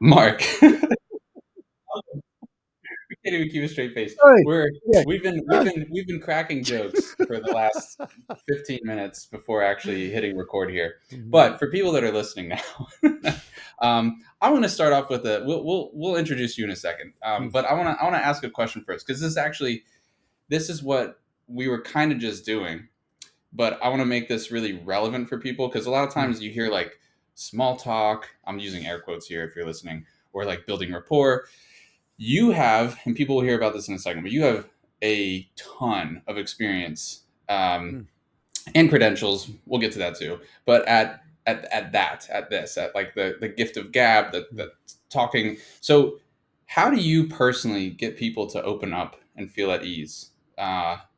Mark, we can't even keep a straight face. Sorry. We're Yeah. we've been cracking jokes for the last 15 minutes before actually hitting record here. Mhm. But for people that are listening now, I want to start off with a. We'll introduce you in a second. Mm. But I want to ask a question first because this is what we were kind of just doing. But I want to make this really relevant for people because a lot of Mm. times you hear like small talk. I'm using air quotes here if you're listening, or like building rapport. You have, and people will hear about this in a second, but you have a ton of experience Mm. and credentials. We'll get to that too. But at like the gift of gab, the Mm. talking. So, how do you personally get people to open up and feel at ease?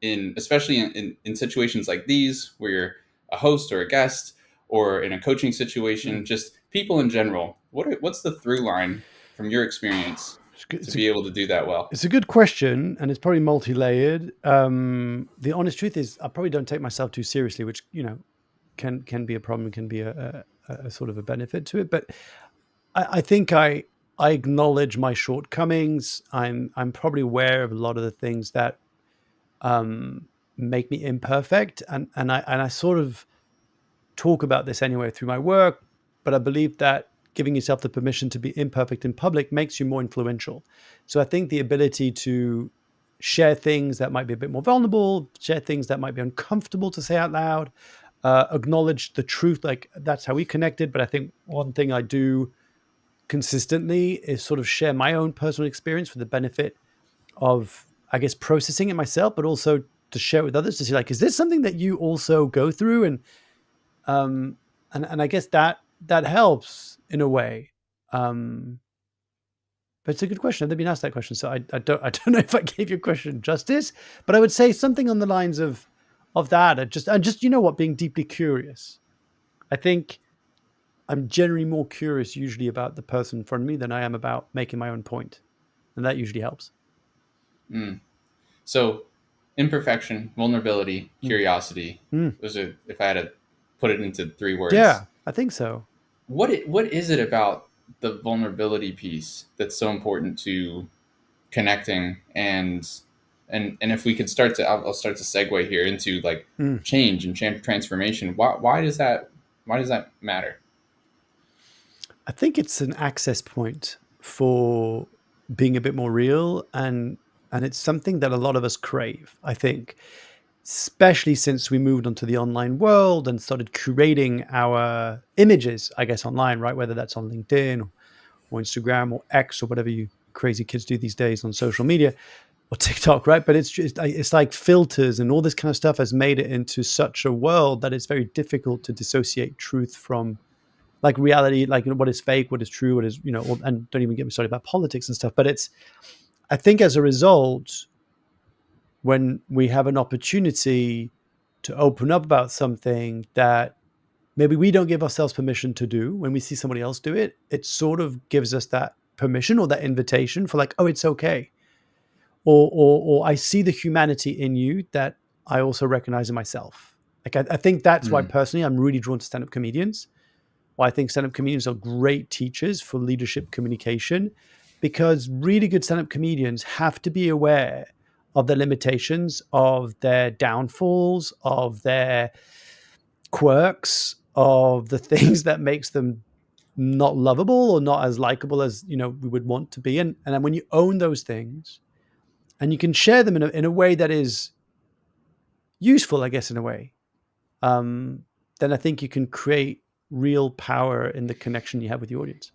In especially in situations like these where you're a host or a guest or in a coaching Mm. situation, just people in general. What's the through line from your experience It's good. to be able to do that well? It's a good question, and it's probably multi-layered. The honest truth is, I probably don't take myself too seriously, which can be a problem, can be a sort of a benefit to it. But I think I acknowledge my shortcomings. I'm probably aware of a lot of the things that um, make me imperfect, and I sort of talk about this anyway through my work, but I believe that giving yourself the permission to be imperfect in public makes you more influential. So I think the ability to share things that might be a bit more vulnerable, share things that might be uncomfortable to say out loud, acknowledge the truth, like that's how we connected. But I think one thing I do consistently is sort of share my own personal experience for the benefit of, I guess, processing it myself, but also to share with others to see, like, is this something that you also go through? Um, and I guess that helps in a way. Um, but it's a good question. I've never been asked that question, so I don't know if I gave your question justice. But I would say something on the lines of that. And just being deeply curious. I think I'm generally more curious usually about the person in front of me than I am about making my own point, and that usually helps. Mm. So, imperfection, vulnerability, Mm. curiosity. Mm. Those are, if I had to put it into three words, Yeah, I think so. what is it about the vulnerability piece that's so important to connecting and if we could start to, I'll start to segue here into like Mm. change and transformation. Why does that matter? I think it's an access point for being a bit more real, and it's something that a lot of us crave. I think, especially since we moved onto the online world and started curating our images, I guess, online, right? Whether that's on LinkedIn or Instagram or X or whatever you crazy kids do these days on social media or TikTok, right? But it's like filters and all this kind of stuff has made it into such a world that it's very difficult to dissociate truth from, like, reality, like, what is fake, what is true, what is, and don't even get me started about politics and stuff. But I think as a result, when we have an opportunity to open up about something that maybe we don't give ourselves permission to do, when we see somebody else do it, it sort of gives us that permission or that invitation for, like, oh, it's okay. Or I see the humanity in you that I also recognize in myself. Like, I think that's why Mm. personally I'm really drawn to stand-up comedians. Why I think stand-up comedians are great teachers for leadership communication, because really good stand-up comedians have to be aware of the limitations, of their downfalls, of their quirks, of the things that makes them not lovable or not as likable as we would want to be. And then when you own those things and you can share them in a way that is useful, I guess, in a way, um, then I think you can create real power in the connection you have with your audience.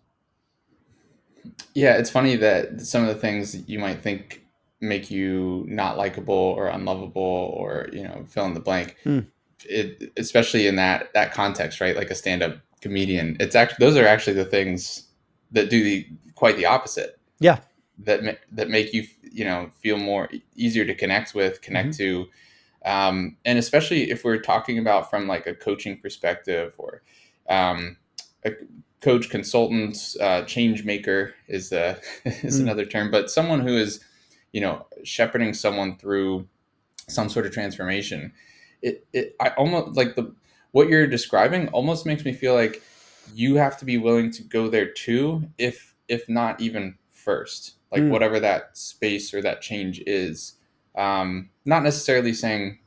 Yeah, it's funny that some of the things you might think make you not likable or unlovable or fill in the blank, Mm. especially in that context, right? Like a stand-up comedian, it's actually those are actually the things that do quite the opposite, Yeah. that make you feel more easier to connect Hmm. to, and especially if we're talking about from like a coaching perspective or um, a coach, consultant, change maker is is Mm. another term, but someone who is shepherding someone through some sort of transformation. I almost like the what you're describing almost makes me feel like you have to be willing to go there too, if if not even first, like Mm, whatever that space or that change is. Not necessarily saying,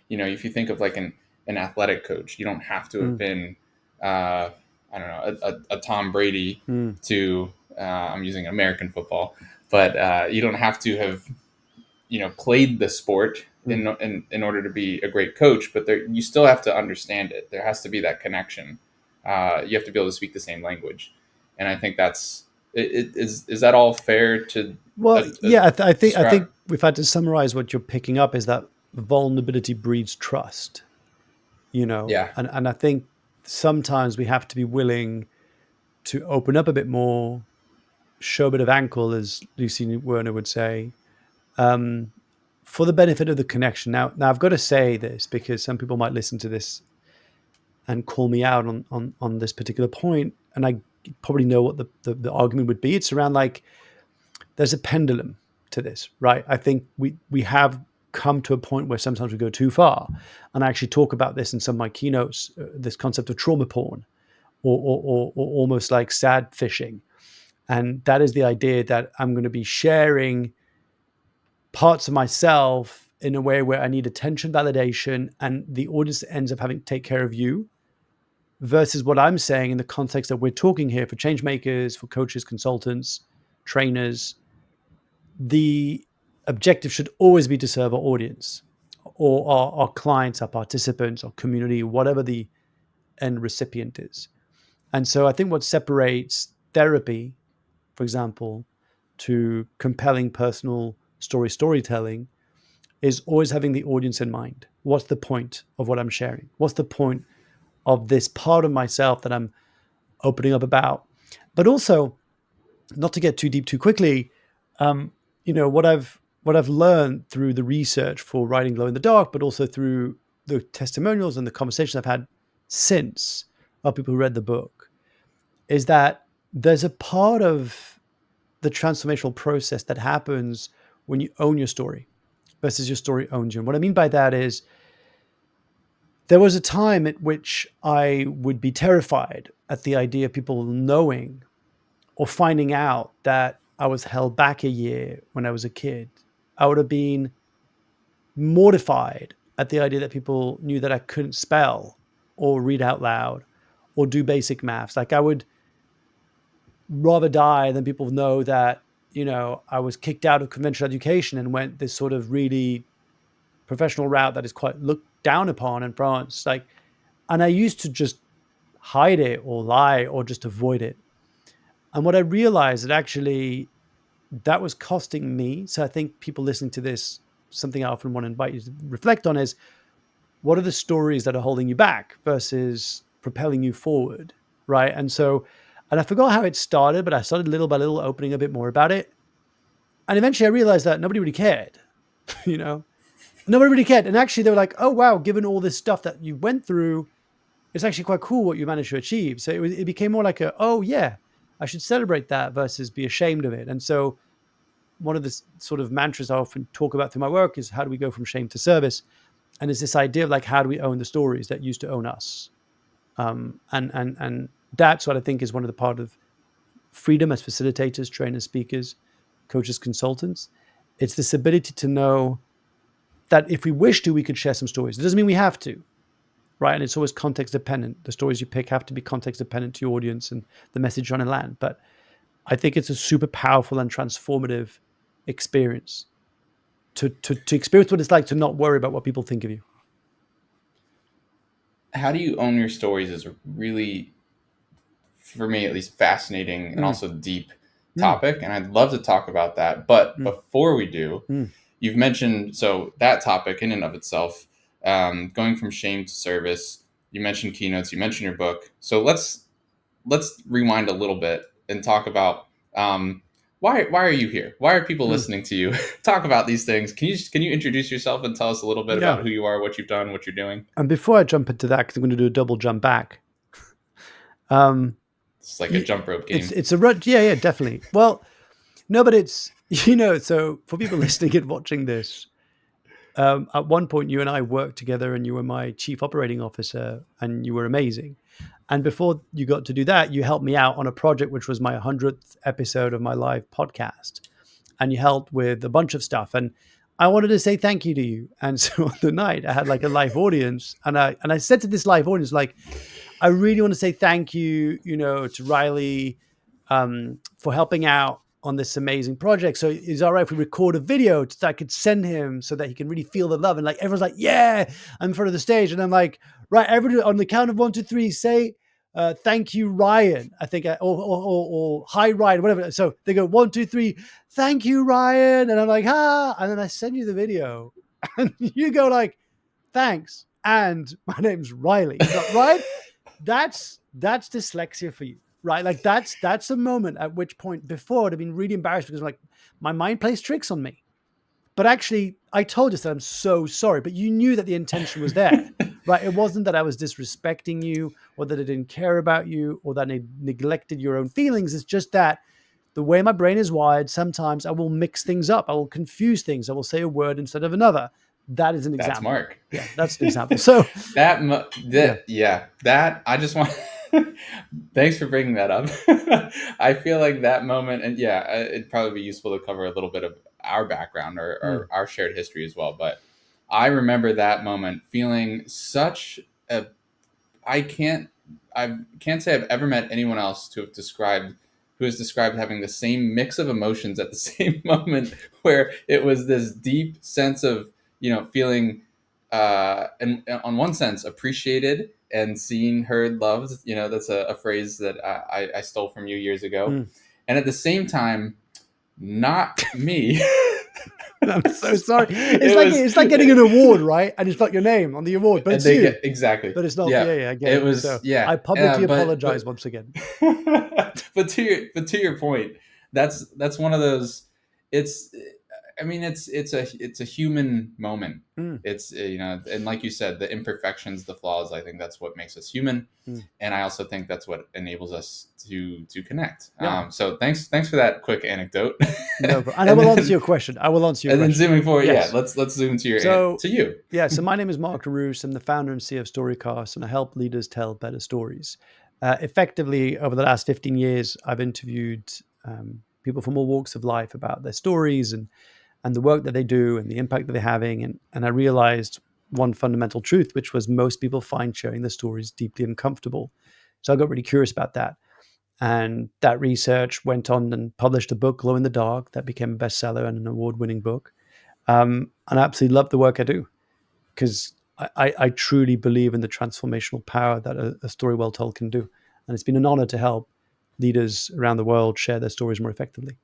if you think of like an athletic coach, you don't have to have mm, been, I don't know, a Tom Brady mm, to, I'm using American football, but you don't have to have, played the sport mm. in order to be a great coach, but you still have to understand it. There has to be that connection. You have to be able to speak the same language. And I think is that all fair to Well, yeah, I describe? think if I had to summarize what you're picking up is that vulnerability breeds trust, Yeah. and I think sometimes we have to be willing to open up a bit more, show a bit of ankle, as Lucy Werner would say, um, for the benefit of the connection. Now I've got to say this because some people might listen to this and call me out on this particular point, and I probably know what the argument would be. It's around like there's a pendulum to this, right? I think we have come to a point where sometimes we go too far, and I actually talk about this in some of my keynotes. This concept of trauma porn, or almost like sad fishing, and that is the idea that I'm going to be sharing parts of myself in a way where I need attention, validation, and the audience ends up having to take care of you versus what I'm saying in the context that we're talking here for change makers, for coaches, consultants, trainers. The objective should always be to serve our audience or our clients, our participants, our community, whatever the end recipient is. And so I think what separates therapy, for example, to compelling personal storytelling is always having the audience in mind. What's the point of what I'm sharing? What's the point of this part of myself that I'm opening up about? But also, not to get too deep too quickly, um, what I've learned through the research for writing Glow in the Dark, but also through the testimonials and the conversations I've had since of people who read the book, is that there's a part of the transformational process that happens when you own your story versus your story owns you. And what I mean by that is there was a time at which I would be terrified at the idea of people knowing or finding out that I was held back a year when I was a kid. I would have been mortified at the idea that people knew that I couldn't spell or read out loud or do basic maths. Like I would rather die than people know that, I was kicked out of conventional education and went this sort of really professional route that is quite looked down upon in France. And I used to just hide it or lie or just avoid it. And what I realized that actually that was costing me. So I think people listening to this, something I often want to invite you to reflect on is what are the stories that are holding you back versus propelling you forward, right? And I forgot how it started, but I started little by little opening a bit more about it. And eventually I realized that nobody really cared, you know, nobody really cared. And actually they were like, oh, wow, given all this stuff that you went through, it's actually quite cool what you managed to achieve. So it became more like oh yeah, I should celebrate that versus be ashamed of it. And so one of the sort of mantras I often talk about through my work is how do we go from shame to service? And it's this idea of like how do we own the stories that used to own us? And that's what I think is one of the part of freedom as facilitators, trainers, speakers, coaches, consultants. It's this ability to know that if we wish to, we could share some stories. It doesn't mean we have to, right? And it's always context dependent. The stories you pick have to be context dependent to your audience and the message you're trying to land. But I think it's a super powerful and transformative experience to experience what it's like to not worry about what people think of you. How do you own your stories is really, for me at least, fascinating and Mm, also deep mm, topic, and I'd love to talk about that. But mm, before we do, mm, you've mentioned, so that topic in and of itself, going from shame to service. You mentioned keynotes, you mentioned your book. So let's rewind a little bit and talk about, why are you here? Why are people mm. listening to you talk about these things? Can you introduce yourself and tell us a little bit Yeah. about who you are, what you've done, what you're doing? And before I jump into that, because I'm going to do a double jump back, um, It's like a you, jump rope it's game. it's a run. Yeah, yeah, definitely. Well, no, but it's so for people listening and watching this, at one point you and I worked together, and you were my chief operating officer, and you were amazing. And before you got to do that, you helped me out on a project which was my 100th episode of my live podcast, and you helped with a bunch of stuff. And I wanted to say thank you to you. And so on the night, I had like a live audience, and I said to this live audience, like, I really want to say thank you, to Riley, for helping out on this amazing project. So is it all right if we record a video so I could send him so that he can really feel the love? And like everyone's like, yeah, I'm in front of the stage, and I'm like, right, everybody on the count of 1, 2, 3, say. Thank you, Ryan. I think, or hi, Ryan, whatever. So they go 1, 2, 3. Thank you, Ryan, and I'm like, and then I send you the video, and you go like, thanks, and my name's Riley. You got right. That's dyslexia for you, right? Like that's a moment at which point before I'd have been really embarrassed because like my mind plays tricks on me. But actually, I told you that I'm so sorry, but you knew that the intention was there, right? It wasn't that I was disrespecting you or that I didn't care about you or that I neglected your own feelings. It's just that the way my brain is wired, sometimes I will mix things up. I will confuse things. I will say a word instead of another. That is an That's example. Mark. Yeah, that's an example. So, yeah. That I just want. Thanks for bringing that up. I feel like that moment, and yeah, it'd probably be useful to cover a little bit of our background or Mm, our shared history as well. But I remember that moment feeling such a I can't say I've ever met anyone else who has described having the same mix of emotions at the same moment, where it was this deep sense of feeling and on one sense appreciated and seen, heard, loved. That's a phrase that I stole from you years ago, mm. and at the same time, not me. I'm so sorry. It's It like was it's like getting an award, right? And it's not your name on the award, but and it's they you. get exactly. But it's not. Yeah, Yeah, yeah, I get it it. was. So Yeah, I publicly apologize but once again. but to your point, that's one of those. It's, I mean, it's a human moment. Mm, It's and like you said, the imperfections, the flaws. I think that's what makes us human, mm. and I also think that's what enables us to connect. Yeah, So thanks for that quick anecdote, no problem. And I and will answer then your question. I will answer your and then question. zooming forward. Yeah, Yes. let's zoom to So, to you. yeah, so my name is Mark Leruste. I'm the founder and CEO of StoryCast, and I help leaders tell better stories. Effectively, over the last 15 years, I've interviewed people from all walks of life about their stories and the work that they do and the impact that they're having. And I realized one fundamental truth, which was most people find sharing their stories deeply uncomfortable. So I got really curious about that. And that research went on and published a book, Glow in the Dark, that became a bestseller and an award winning book. And I absolutely love the work I do because I truly believe in the transformational power that a story well told can do. And it's been an honor to help leaders around the world share their stories more effectively.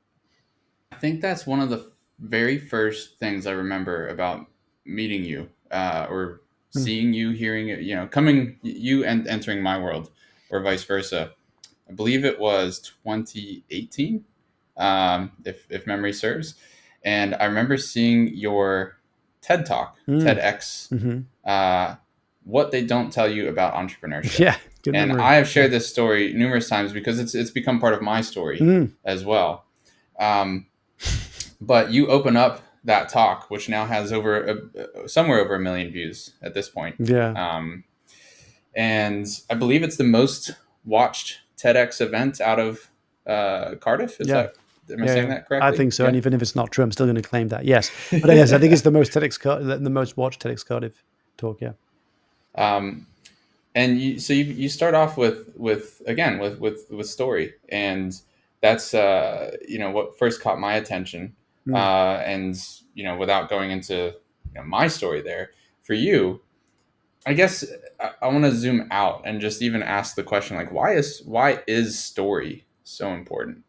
I think that's one of the very first things I remember about meeting you, or Mm. seeing you, hearing it, coming you and entering my world, or vice versa. I believe it was 2018, if memory serves. And I remember seeing your TED Talk, Mm. TEDx, Hmm. uh, what they don't tell you about entrepreneurship. Yeah, good And memory. I have Yeah. shared this story numerous times because it's become part of my story Mm. as well. Um, but you open up that talk, which now has somewhere over 1 million views at this point. Yeah. Um, and I believe it's the most watched TEDx event out of Cardiff. Yeah. Am I Yeah. saying Yeah. that I correctly? think so. And Yeah. even if it's not true, I'm still going to claim that. Yes. But yes, I think it's the most the most watched TEDx Cardiff talk. Yeah. um, and you start off with again with story, and that's what first caught my attention. Mm. And without going into my story there for you, I guess I want to zoom out and just even ask the question, like, why is story so important?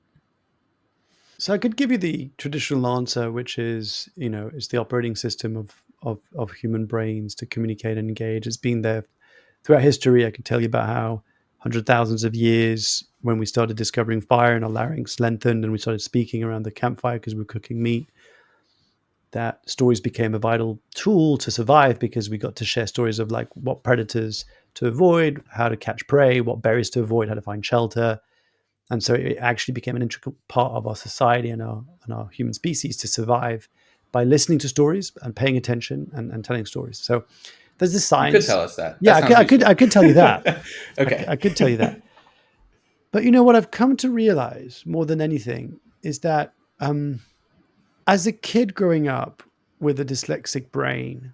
So I could give you the traditional answer, which is, it's the operating system of human brains to communicate and engage. It's been there throughout history. I could tell you about how hundred thousands of years when we started discovering fire and our larynx lengthened and we started speaking around the campfire because we were cooking meat, that stories became a vital tool to survive because we got to share stories of like what predators to avoid, how to catch prey, what berries to avoid, how to find shelter. And so it actually became an integral part of our society and our human species to survive by listening to stories and paying attention and telling stories. So There's the You could science. tell us that. Yeah, That sounds I useful. could tell you that. Okay. I could tell you that. But you know what I've come to realize more than anything is that as a kid growing up with a dyslexic brain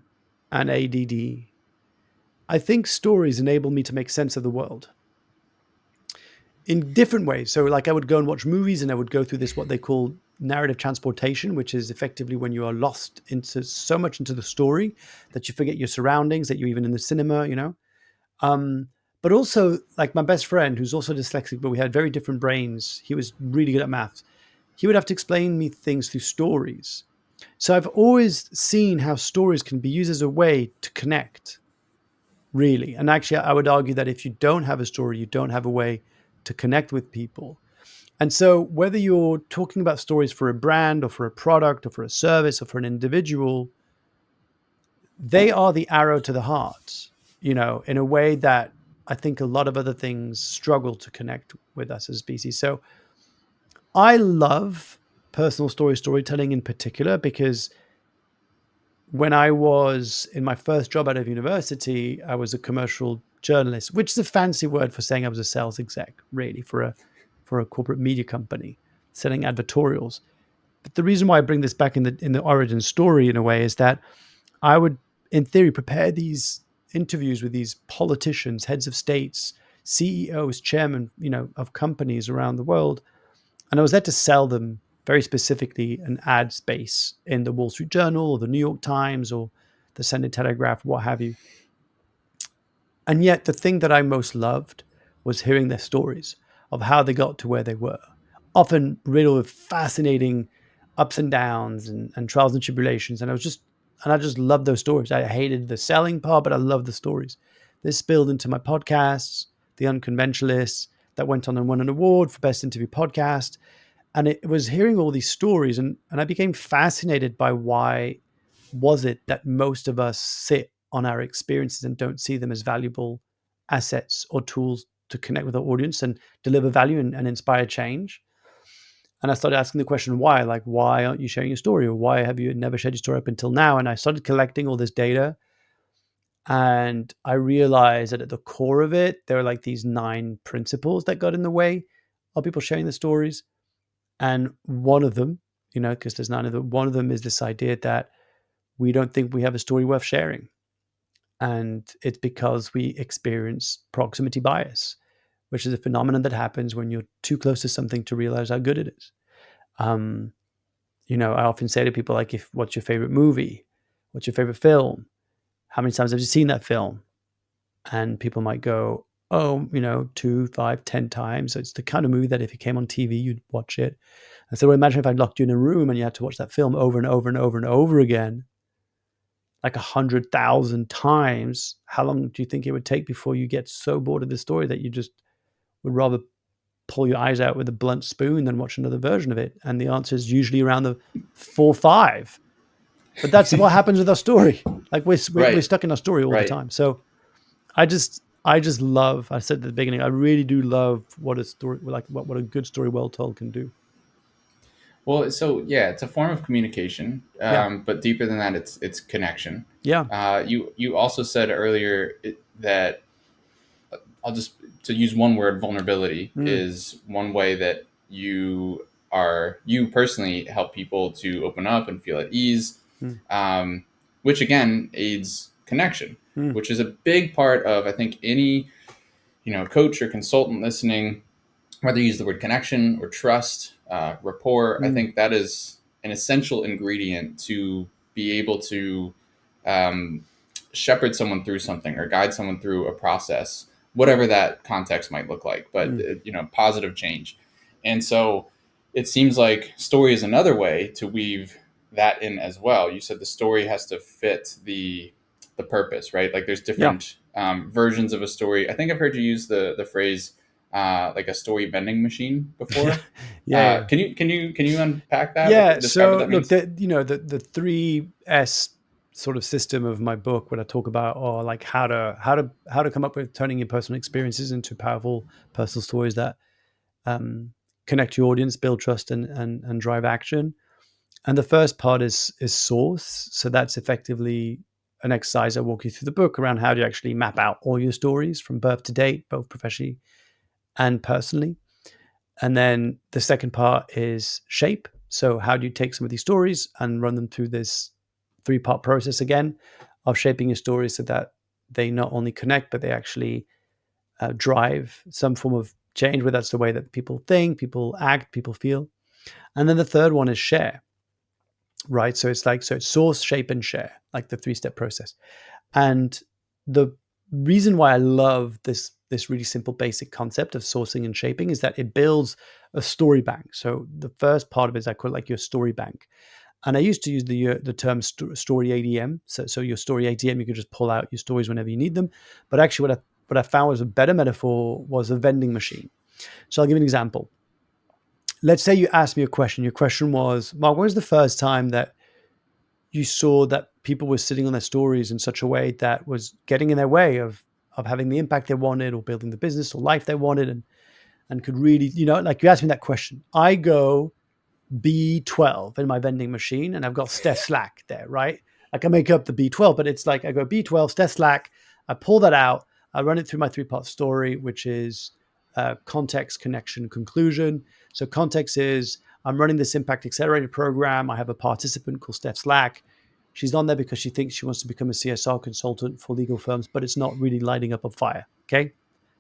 and ADD, I think stories enable me to make sense of the world in different ways. So, like, I would go and watch movies and I would go through this, what they call narrative transportation, which is effectively when you are lost into so much into the story that you forget your surroundings, that you're even in the cinema, you know? Um, but also, like my best friend, who's also dyslexic, but we had very different brains. He was really good at maths. He would have to explain me things through stories. So I've always seen how stories can be used as a way to connect, really. And actually, I would argue that if you don't have a story, you don't have a way to connect with people. And so, whether you're talking about stories for a brand or for a product or for a service or for an individual, they are the arrow to the heart, you know, in a way that I think a lot of other things struggle to connect with us as species. So I love personal storytelling in particular because when I was in my first job out of university, I was a commercial journalist, which is a fancy word for saying I was a sales exec, really, for a corporate media company selling advertorials. But the reason why I bring this back in the origin story in a way is that I would, in theory, prepare these interviews with these politicians, heads of states, CEOs, chairmen, you know, of companies around the world, and I was there to sell them very specifically an ad space in the Wall Street Journal or the New York Times or the Sunday Telegraph, what have you. And yet, the thing that I most loved was hearing their stories of how they got to where they were, often riddled with fascinating ups and downs and trials and tribulations. And I just loved those stories. I hated the selling part, but I loved the stories. This spilled into my podcasts, The Unconventionalists, that went on and won an award for Best Interview Podcast. And it was hearing all these stories, and I became fascinated by why was it that most of us sit on our experiences and don't see them as valuable assets or tools to connect with our audience and deliver value and inspire change. And I started asking the question, why? Like, why aren't you sharing your story? Or why have you never shared your story up until now? And I started collecting all this data. And I realized that at the core of it, there are like these 9 principles that got in the way of people sharing their stories. And one of them, you know, because there's 9 of them, one of them is this idea that we don't think we have a story worth sharing. And it's because we experience proximity bias, which is a phenomenon that happens when you're too close to something to realize how good it is. Um, you know, I often say to people, like, if what's your favorite movie? What's your favorite film? How many times have you seen that film? And people might go, oh, you know, 2, 5, 10 times. So it's the kind of movie that if it came on TV, you'd watch it. And so imagine if I locked you in a room and you had to watch that film over and over and over and over again, like 100,000 times. How long do you think it would take before you get so bored of the story that you just would rather pull your eyes out with a blunt spoon than watch another version of it? And the answer is usually around the 4, 5. But that's what happens with our story. Like we're Right. stuck in our story all the Right. time. So I just love. I said at the beginning, I really do love what a story like what a good story well told can do. Well, so yeah, it's a form of communication, Yeah, but deeper than that, it's connection. yeah, You also said earlier that I'll just to use one word, vulnerability mm, is one way that you personally help people to open up and feel at ease, mm, um, which again aids connection, mm, which is a big part of I think any coach or consultant listening, whether you use the word connection or trust, rapport, I mm, think that is an essential ingredient to be able to um, shepherd someone through something or guide someone through a process, whatever that context might look like, but mm, positive change. And so it seems like story is another way to weave that in as well. You said the story has to fit the purpose, right? Like there's yeah. different versions of a story. I think I've heard you use the phrase like a story vending machine before. Yeah, yeah. Can you unpack that? Yeah. Describe what So that look, means? the 3S sort of system of my book, when I talk about or like how to come up with turning your personal experiences into powerful personal stories that um, connect your audience, build trust, and drive action. And the first part is source. So that's effectively an exercise. I walk you through the book around how do you actually map out all your stories from birth to date, both professionally and personally. And then the second part is shape. So how do you take some of these stories and run them through this 3-part process again of shaping your stories so that they not only connect, but they actually drive some form of change, whether that's the way that people think, people act, people feel. And then the third one is share, right? So it's source, shape, and share, like the 3-step process. And the reason why I love this really simple basic concept of sourcing and shaping is that it builds a story bank. So the first part of it is I call it like your story bank. And I used to use the term story ADM. So your story ATM, you could just pull out your stories whenever you need them. But actually, what I found was a better metaphor was a vending machine. So I'll give you an example. Let's say you asked me a question. Your question was, Mark, when was the first time that you saw that people were sitting on their stories in such a way that was getting in their way of having the impact they wanted or building the business or life they wanted, and could really, like you asked me that question. I go B12 in my vending machine and I've got Steph Slack there, right? I can make up the B12, but it's like I go B12, Steph Slack, I pull that out, I run it through my 3-part story, which is context, connection, conclusion. So context is I'm running this impact accelerator program. I have a participant called Steph Slack. She's on there because she thinks she wants to become a CSR consultant for legal firms, but it's not really lighting up a fire. Okay.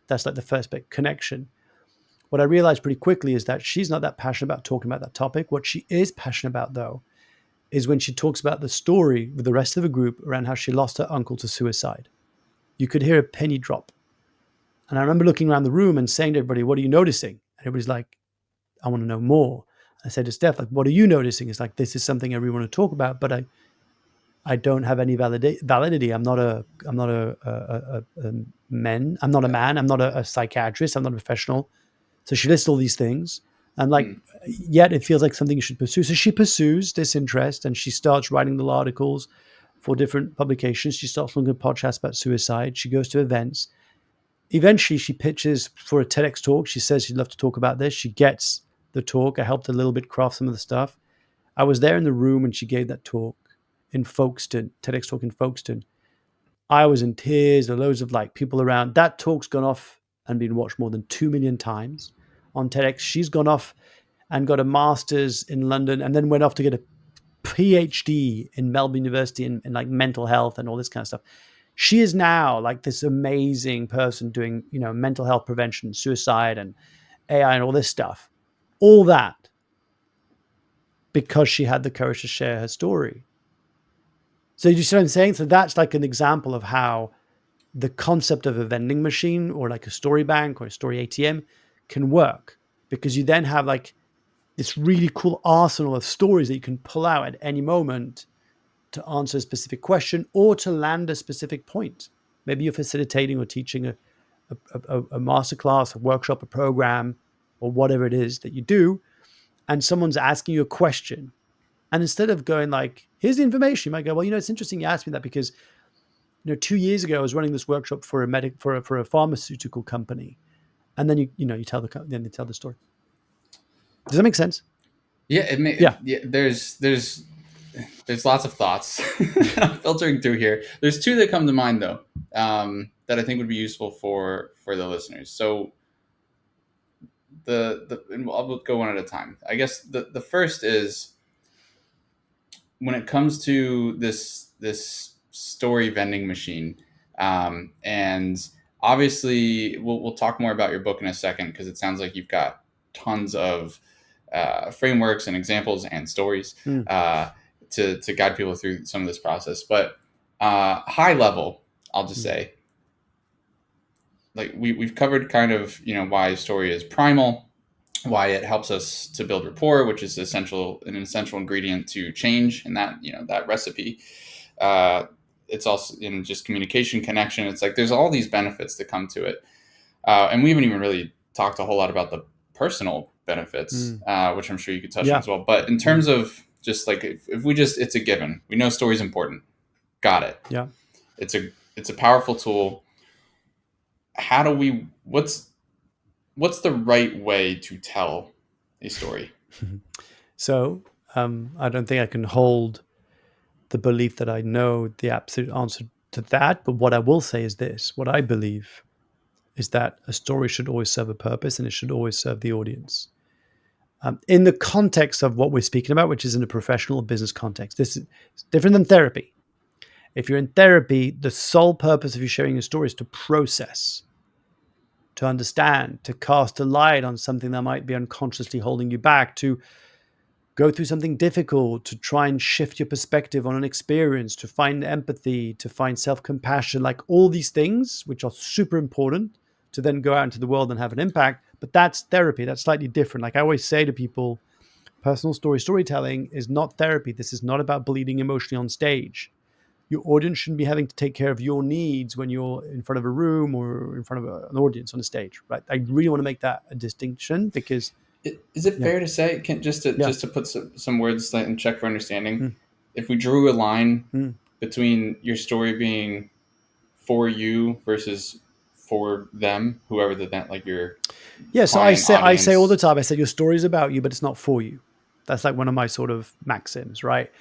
That's like the first bit, connection. What I realized pretty quickly is that she's not that passionate about talking about that topic. What she is passionate about, though, is when she talks about the story with the rest of the group around how she lost her uncle to suicide. You could hear a penny drop. And I remember looking around the room and saying to everybody, "What are you noticing?" And everybody's like, "I want to know more." I said to Steph, like, "What are you noticing?" It's like, this is something I really want to talk about, but I don't have any validity. I'm not a man. I'm not a Yeah. man. I'm not a psychiatrist. I'm not a professional. So she lists all these things, and like, Hmm. yet it feels like something you should pursue. So she pursues this interest, and she starts writing little articles for different publications. She starts looking at podcasts about suicide. She goes to events. Eventually, she pitches for a TEDx talk. She says she'd love to talk about this. She gets the talk. I helped a little bit craft some of the stuff. I was there in the room when she gave that talk in Folkestone, TEDx talk in Folkestone. I was in tears. There were loads of like people around. That talk's gone off and been watched more than 2 million times on TEDx. She's gone off and got a master's in London and then went off to get a PhD in Melbourne University in like mental health and all this kind of stuff. She is now like this amazing person doing, mental health prevention, suicide and AI and all this stuff. All that because she had the courage to share her story. So you see what I'm saying? So that's like an example of how the concept of a vending machine or like a story bank or a story ATM can work, because you then have like this really cool arsenal of stories that you can pull out at any moment to answer a specific question or to land a specific point. Maybe you're facilitating or teaching a masterclass, a workshop, a program, or whatever it is that you do, and someone's asking you a question. And instead of going like, here's the information, you might go, well, it's interesting you asked me that because 2 years ago I was running this workshop for a pharmaceutical company, and then you tell then they tell the story. Does that make sense? Yeah, it may. Yeah. Yeah, there's lots of thoughts that I'm filtering through here. There's two that come to mind though, that I think would be useful for the listeners. So and I'll go one at a time. I guess the first is when it comes to this story vending machine, and obviously we'll talk more about your book in a second because it sounds like you've got tons of frameworks and examples and stories Mm, to guide people through some of this process. But high level, I'll just mm, say, like we've covered kind of why story is primal, why it helps us to build rapport, which is an essential ingredient to change in that that recipe. Uh, it's also in just communication, connection. It's like there's all these benefits that come to it, and we haven't even really talked a whole lot about the personal benefits, mm. which I'm sure you could touch on Yeah. as well. But in Mm, terms of just like if we just it's a given, we know story is important. Got it. yeah. It's a powerful tool. How do we? What's the right way to tell a story? So I don't think I can hold the belief that I know the absolute answer to that. But what I will say is this: what I believe is that a story should always serve a purpose, and it should always serve the audience. In the context of what we're speaking about, which is in a professional or business context, this is different than therapy. If you're in therapy, the sole purpose of you sharing your story is to process, to understand, to cast a light on something that might be unconsciously holding you back, to go through something difficult, to try and shift your perspective on an experience, to find empathy, to find self compassion, like all these things, which are super important to then go out into the world and have an impact. But that's therapy. That's slightly different. Like I always say to people, personal storytelling is not therapy. This is not about bleeding emotionally on stage. Your audience shouldn't be having to take care of your needs when you're in front of a room or in front of an audience on a stage, right? I really want to make that a distinction because, Is it yeah, fair to say, can yeah, just to put some words in check for understanding, mm, if we drew a line mm. between your story being for you versus for them, whoever that, like your Yeah, so client I say all the audience, time, I said your story is about you, but it's not for you. That's like one of my sort of maxims, right?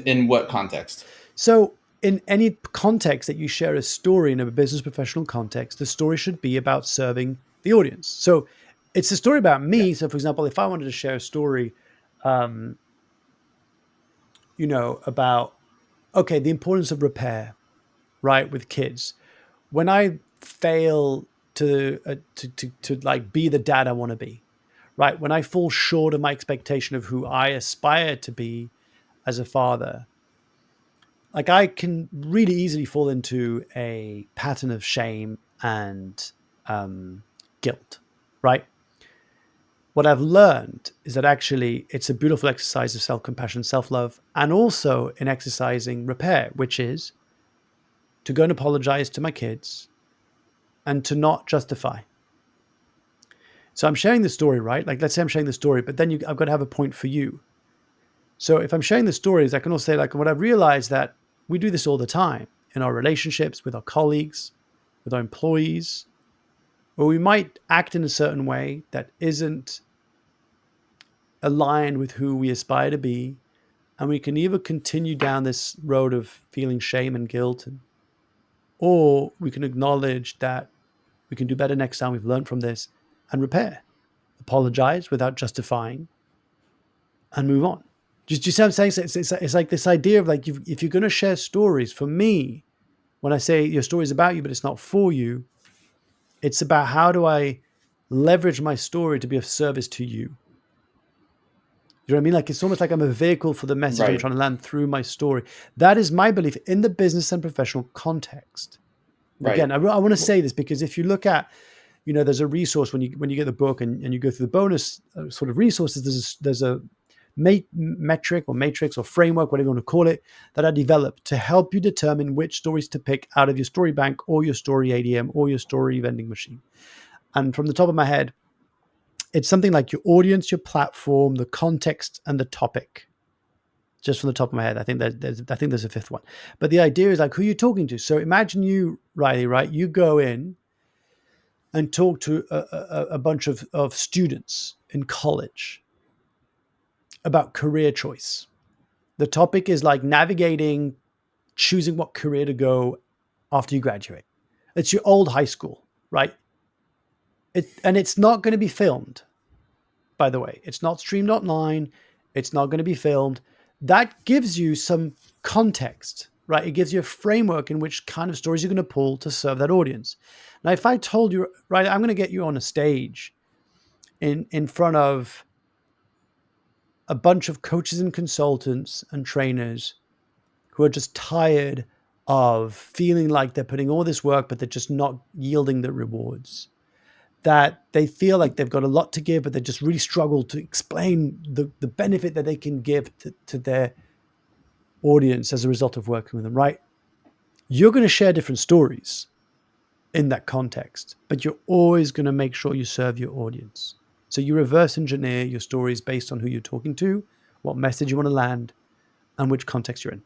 in what context? So in any context that you share a story in a business professional context, the story should be about serving the audience. So it's a story about Yeah, me. So for example, if I wanted to share a story, um, about okay, the importance of repair, right, with kids. When I fail to like be the dad I want to be, right? When I fall short of my expectation of who I aspire to be as a father, like I can really easily fall into a pattern of shame and um, guilt, right? What I've learned is that actually it's a beautiful exercise of self compassion, self love, and also in exercising repair, which is to go and apologize to my kids and to not justify. So I'm sharing the story, right? Like, let's say I'm sharing the story, but then I've got to have a point for you. So if I'm sharing the stories, I can also say, like, what I've realized that we do this all the time in our relationships with our colleagues, with our employees, where we might act in a certain way that isn't aligned with who we aspire to be. And we can either continue down this road of feeling shame and guilt, or we can acknowledge that we can do better next time. We've learned from this and repair, apologize without justifying, and move on. Do you see what I'm saying? So it's like this idea of like, if you're going to share stories, for me, when I say your story is about you, but it's not for you, it's about how do I leverage my story to be of service to you. You know what I mean? Like it's almost like I'm a vehicle for the message I'm right, trying to land through my story. That is my belief in the business and professional context. Again, right, I want to say this because if you look at, there's a resource when you get the book and you go through the bonus sort of resources. There's a metric or matrix or framework, whatever you want to call it, that I developed to help you determine which stories to pick out of your story bank or your story ADM or your story vending machine. And from the top of my head, it's something like your audience, your platform, the context, and the topic. Just from the top of my head, I think there's a fifth one. But the idea is like who you're talking to. So imagine you, Riley, right? You go in and talk to a bunch of students in college about career choice. The topic is like navigating, choosing what career to go after you graduate. It's your old high school, right? And it's not going to be filmed, by the way. It's not streamed online. It's not going to be filmed. That gives you some context, right? It gives you a framework in which kind of stories you're going to pull to serve that audience. Now, if I told you, right, I'm going to get you on a stage in front of a bunch of coaches and consultants and trainers who are just tired of feeling like they're putting all this work, but they're just not yielding the rewards. That they feel like they've got a lot to give, but they just really struggle to explain the benefit that they can give to their audience as a result of working with them, right? You're going to share different stories in that context, but you're always going to make sure you serve your audience. So you reverse engineer your stories based on who you're talking to, what message you want to land, and which context you're in.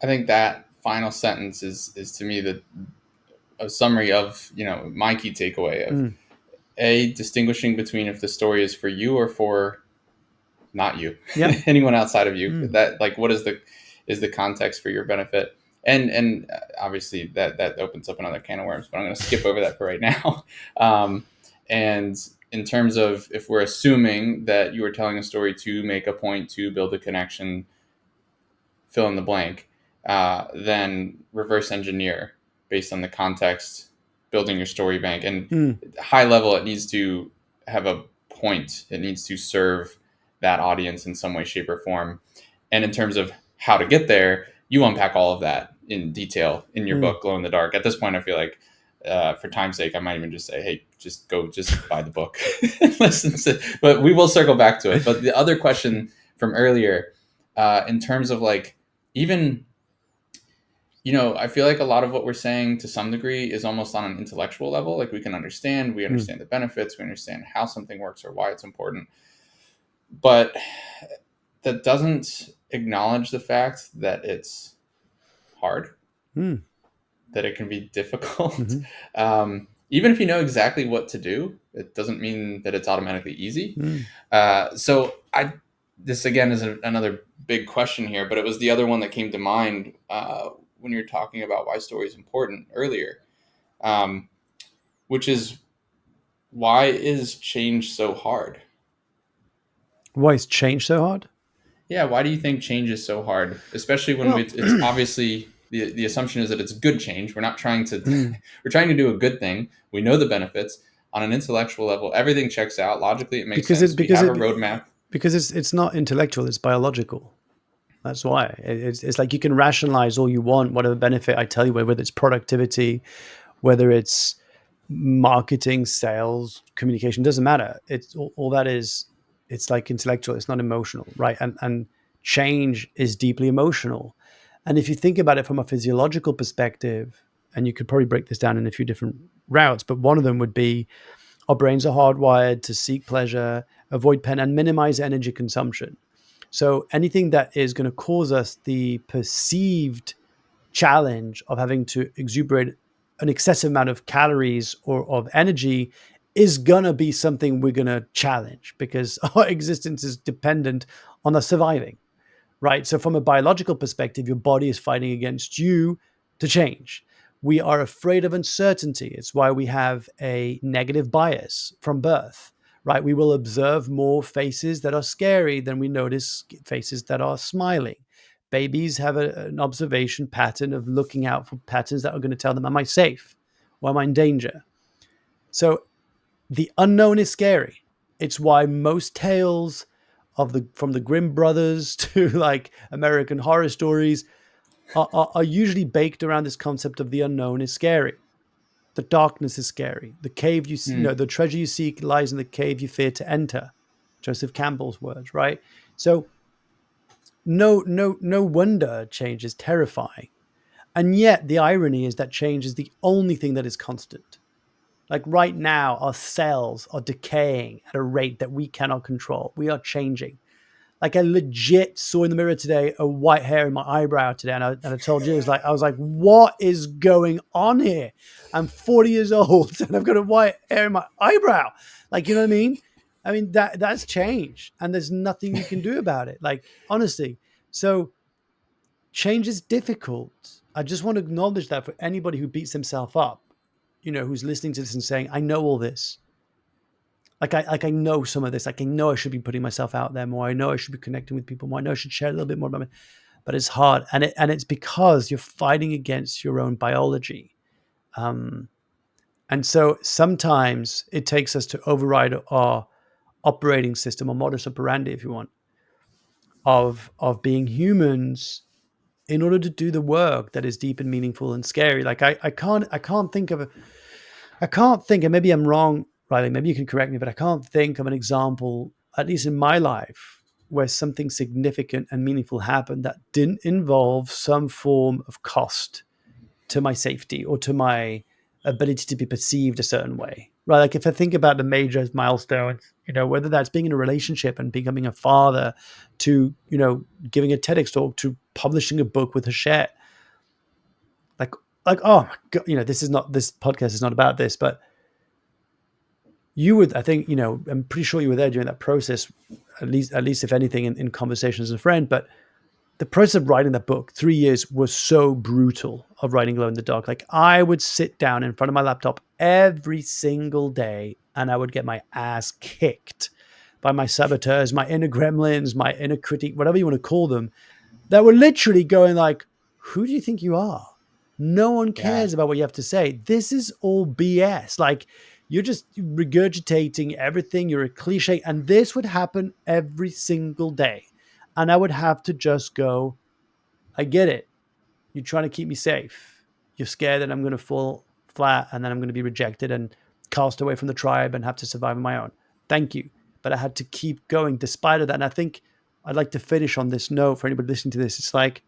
I think that final sentence is to me the a summary of my key takeaway of Mm, a distinguishing between if the story is for you or for not you, Yeah. anyone outside of you. Mm. That like, what is the context for your benefit? And obviously that opens up another can of worms, but I'm going to skip over that for right now. Um, and in terms of, if we're assuming that you are telling a story to make a point, to build a connection, fill in the blank, then reverse engineer based on the context, building your story bank. And Mm. high level, it needs to have a point, it needs to serve that audience in some way, shape, or form. And in terms of how to get there, you unpack all of that in detail in your Mm. book, Glow in the Dark. At this point, I feel like, for time's sake, I might even just say, hey, just buy the book and listen to it. But we will circle back to it. But the other question from earlier, in terms of like, even, I feel like a lot of what we're saying to some degree is almost on an intellectual level. Like, we Mm. understand the benefits, we understand how something works or why it's important. But that doesn't acknowledge the fact that it's hard, Mm. that it can be difficult. Mhm. Even if you know exactly what to do, it doesn't mean that it's automatically easy. Mm. So this again is another big question here, but it was the other one that came to mind when you're talking about why story is important earlier, um, which is, why is change so hard? Why is change so hard? Yeah, why do you think change is so hard, especially when Well, it's obviously the assumption is that it's good change. We're not trying to mm. we're trying to do a good thing. We know the benefits on an intellectual level. Everything checks out logically. It makes because it sense. We because have a it roadmap. because it's not intellectual, it's biological. That's why it's like you can rationalize all you want, whatever benefit I tell you, whether it's productivity, whether it's marketing, sales, communication, doesn't matter. It's all that is. It's like intellectual. It's not emotional, right? And change is deeply emotional. And if you think about it from a physiological perspective, and you could probably break this down in a few different routes, but one of them would be our brains are hardwired to seek pleasure, avoid pain, and minimize energy consumption. So anything that is going to cause us the perceived challenge of having to exuberate an excessive amount of calories or of energy is going to be something we're going to challenge because our existence is dependent on us surviving, right? So, from a biological perspective, your body is fighting against you to change. We are afraid of uncertainty. It's why we have a negative bias from birth, right? We will observe more faces that are scary than we notice faces that are smiling. Babies have an observation pattern of looking out for patterns that are going to tell them, am I safe or am I in danger? So the unknown is scary. It's why most tales of the from the Grimm brothers to like American horror stories are usually baked around this concept of the unknown is scary. The darkness is scary. The cave Hmm. the treasure you seek lies in the cave you fear to enter. Joseph Campbell's words, right? So no wonder change is terrifying. And yet the irony is that change is the only thing that is constant. Like right now, our cells are decaying at a rate that we cannot control. We are changing. Like I legit saw in the mirror today a white hair in my eyebrow today, and I told you, I was like, what is going on here? I'm 40 years old and I've got a white hair in my eyebrow. Like, you know what I mean? I mean that's change, and there's nothing you can do about it. Like honestly, so change is difficult. I just want to acknowledge that for anybody who beats himself up, who's listening to this and saying, I know all this. Like I know some of this. Like I know I should be putting myself out there more. I know I should be connecting with people more. I know I should share a little bit more about me. But it's hard, and it's because you're fighting against your own biology. Um, and so sometimes it takes us to override our operating system or modus operandi, if you want, of being humans in order to do the work that is deep and meaningful and scary. Like I can't think of I can't think, and maybe I'm wrong, Riley, maybe you can correct me, but I can't think of an example, at least in my life, where something significant and meaningful happened that didn't involve some form of cost to my safety or to my ability to be perceived a certain way. Right. Like if I think about the major milestones, whether that's being in a relationship and becoming a father to, giving a TEDx talk to publishing a book with Hachette, like, oh my God, this podcast is not about this, but you would, I think, I'm pretty sure you were there during that process. at least if anything in conversations as a friend. But the process of writing that book, 3 years, was so brutal of writing Glow in the Dark. Like I would sit down in front of my laptop every single day and I would get my ass kicked by my saboteurs, my inner gremlins, my inner critique, whatever you want to call them, that were literally going like, who do you think you are? No one Yeah. cares about what you have to say. This is all BS. Like you're just regurgitating everything. You're a cliche. And this would happen every single day. And I would have to just go, I get it. You're trying to keep me safe. You're scared that I'm going to fall flat and then I'm going to be rejected and cast away from the tribe and have to survive on my own. Thank you. But I had to keep going despite of that. And I think I'd like to finish on this note for anybody listening to this. It's like,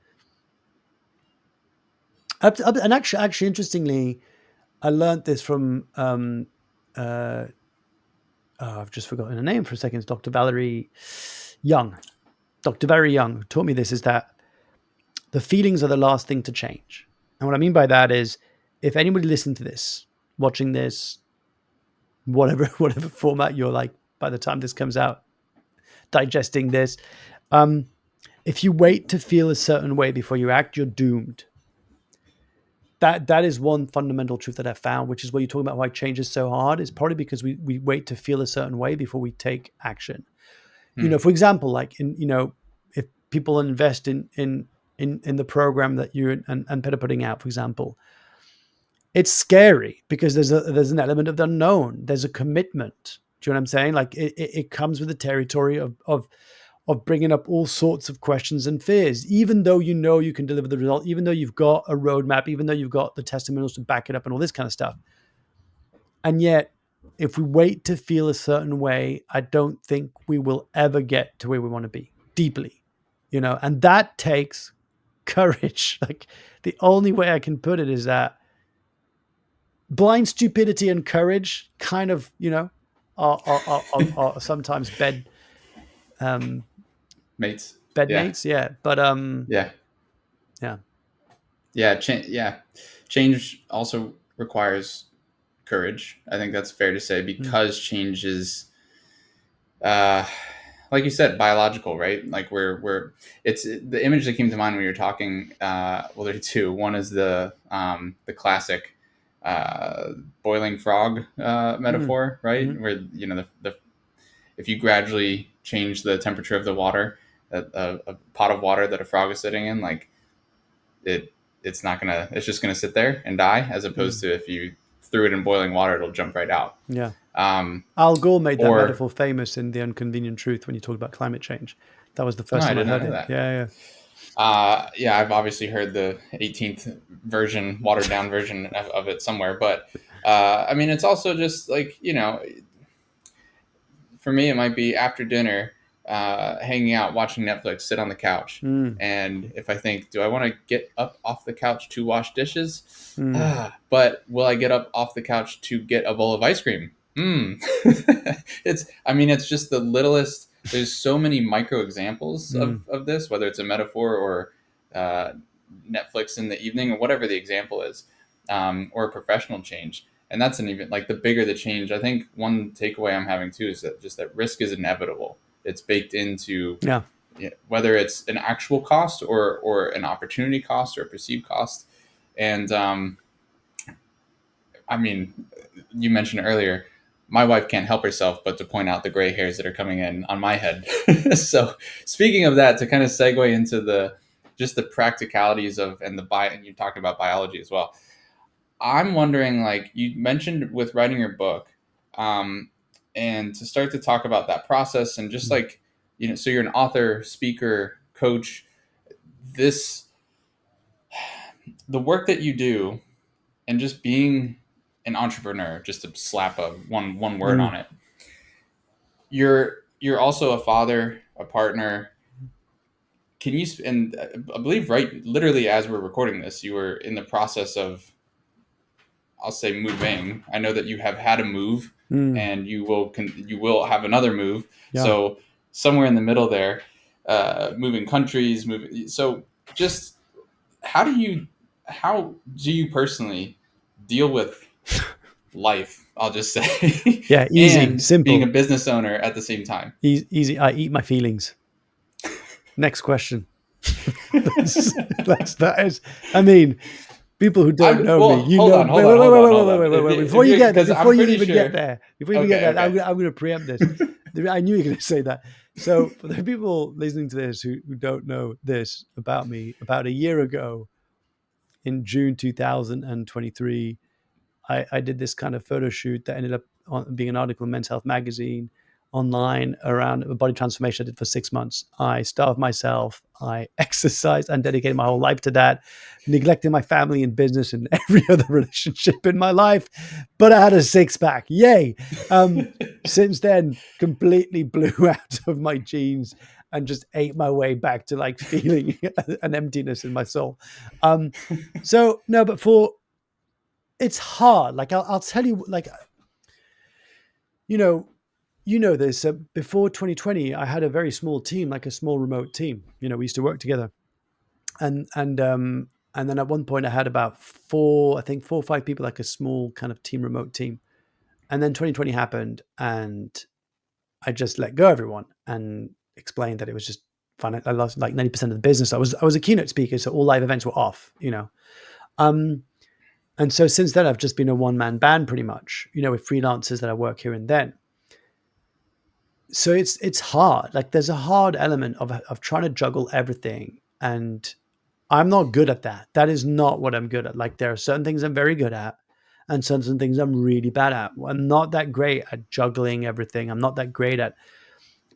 and actually, interestingly, I learned this from, uh, I've just forgotten her name for a second. It's Dr. Valerie Young. Dr. Valerie Young taught me this, is that the feelings are the last thing to change. And what I mean by that is if anybody listening to this, watching this, whatever format you're like by the time this comes out, digesting this, um, if you wait to feel a certain way before you act, you're doomed. That is one fundamental truth that I found, which is what you're talking about why change is so hard. Is probably because we wait to feel a certain way before we take action. Hmm. For example, like if people invest in the program that you and Pet are putting out, for example, it's scary because there's an element of the unknown. There's a commitment. Do you know what I'm saying? Like it comes with the territory of bringing up all sorts of questions and fears, even though you know you can deliver the result, even though you've got a roadmap, even though you've got the testimonials to back it up and all this kind of stuff. And yet, if we wait to feel a certain way, I don't think we will ever get to where we want to be deeply, and that takes courage. Like the only way I can put it is that blind stupidity and courage kind of, are sometimes um, Mates. Yeah. bedmates. Yeah. But Yeah. yeah. Yeah. Change also requires courage. I think that's fair to say Mm, because change is, uh, like you said, biological, right? Like it's the image that came to mind when you're talking. Well, there are two. One is the classic uh, boiling frog mm, metaphor, right? mm, Where the if you gradually change the temperature of the water, a pot of water that a frog is sitting in, like it it's just gonna sit there and die, as opposed mm. to if you threw it in boiling water, it'll jump right out. Yeah. Um, Al Gore made that or metaphor famous in The Inconvenient Truth when you talk about climate change. That was the no, first I time I did not heard know it. that. Yeah. Yeah. Yeah, I've obviously heard the 18th version, watered down version of it somewhere, but I mean, it's also just like for me, it might be after dinner, hanging out, watching Netflix, sit on the couch. Mm, And if I think, do I want to get up off the couch to wash dishes? mm, But will I get up off the couch to get a bowl of ice cream? Mm. It's just the littlest. There's so many micro examples mm. of this, whether it's a metaphor or uh, Netflix in the evening or whatever the example is, or a professional change. And that's an even like the bigger the change. I think one takeaway I'm having too is that just that risk is inevitable. It's baked into Yeah. whether it's an actual cost or an opportunity cost or a perceived cost. And I mean, you mentioned earlier, my wife can't help herself but to point out the gray hairs that are coming in on my head. So speaking of that, to kind of segue into the just the practicalities of and and you talking about biology as well. I'm wondering, like you mentioned with writing your book, um, and to start to talk about that process and just Mm, like, so you're an author, speaker, coach, this, the work that you do and just being an entrepreneur, just to slap one word mm, on it. You're also a father, a partner. Can you, and I believe right, literally as we're recording this, you were in the process of, I'll say moving. I know that you have had a move, mm. and you will have another move. Yeah. So somewhere in the middle there, moving countries, moving. So just how do you how do you personally deal with? life, I'll just say, Yeah, easy, and being a simple, business owner at the same time. easy. I eat my feelings. Next question. That is. I mean, people who don't know me, Well, you hold know. on, Wait, hold wait, on, wait, hold wait, on, wait, hold wait, on. wait, wait, wait. If you, because I'm Before you pretty even get sure. there, Okay, I'm going to preempt this. I knew you were going to say that. So for the people listening to this who don't know this about me, about a year ago, in June 2023, I did this kind of photo shoot that ended up being an article in Men's Health magazine online around a body transformation I did for 6 months. I starved myself. I exercised and dedicated my whole life to that, neglecting my family and business and every other relationship in my life. But I had a six pack. Yay. Since then, completely blew out of my jeans and just ate my way back to like feeling an emptiness in my soul. Um, so, no, but for it's hard. Like I'll tell you, like you know, you know this. Before 2020, I had a very small team, like a small remote team. We used to work together, and then at one point I had about four, I think 4 or 5 people, like a small kind of team, remote team. And then 2020 happened, and I just let go of everyone and explained that it was just fun. I lost like 90% of the business. I was a keynote speaker, so all live events were off. Um, and so since then, I've just been a one man band pretty much, with freelancers that I work here and then. So it's hard. Like there's a hard element of trying to juggle everything, and I'm not good at that. That is not what I'm good at. Like there are certain things I'm very good at, and certain things I'm really bad at. I'm not that great at juggling everything. I'm not that great at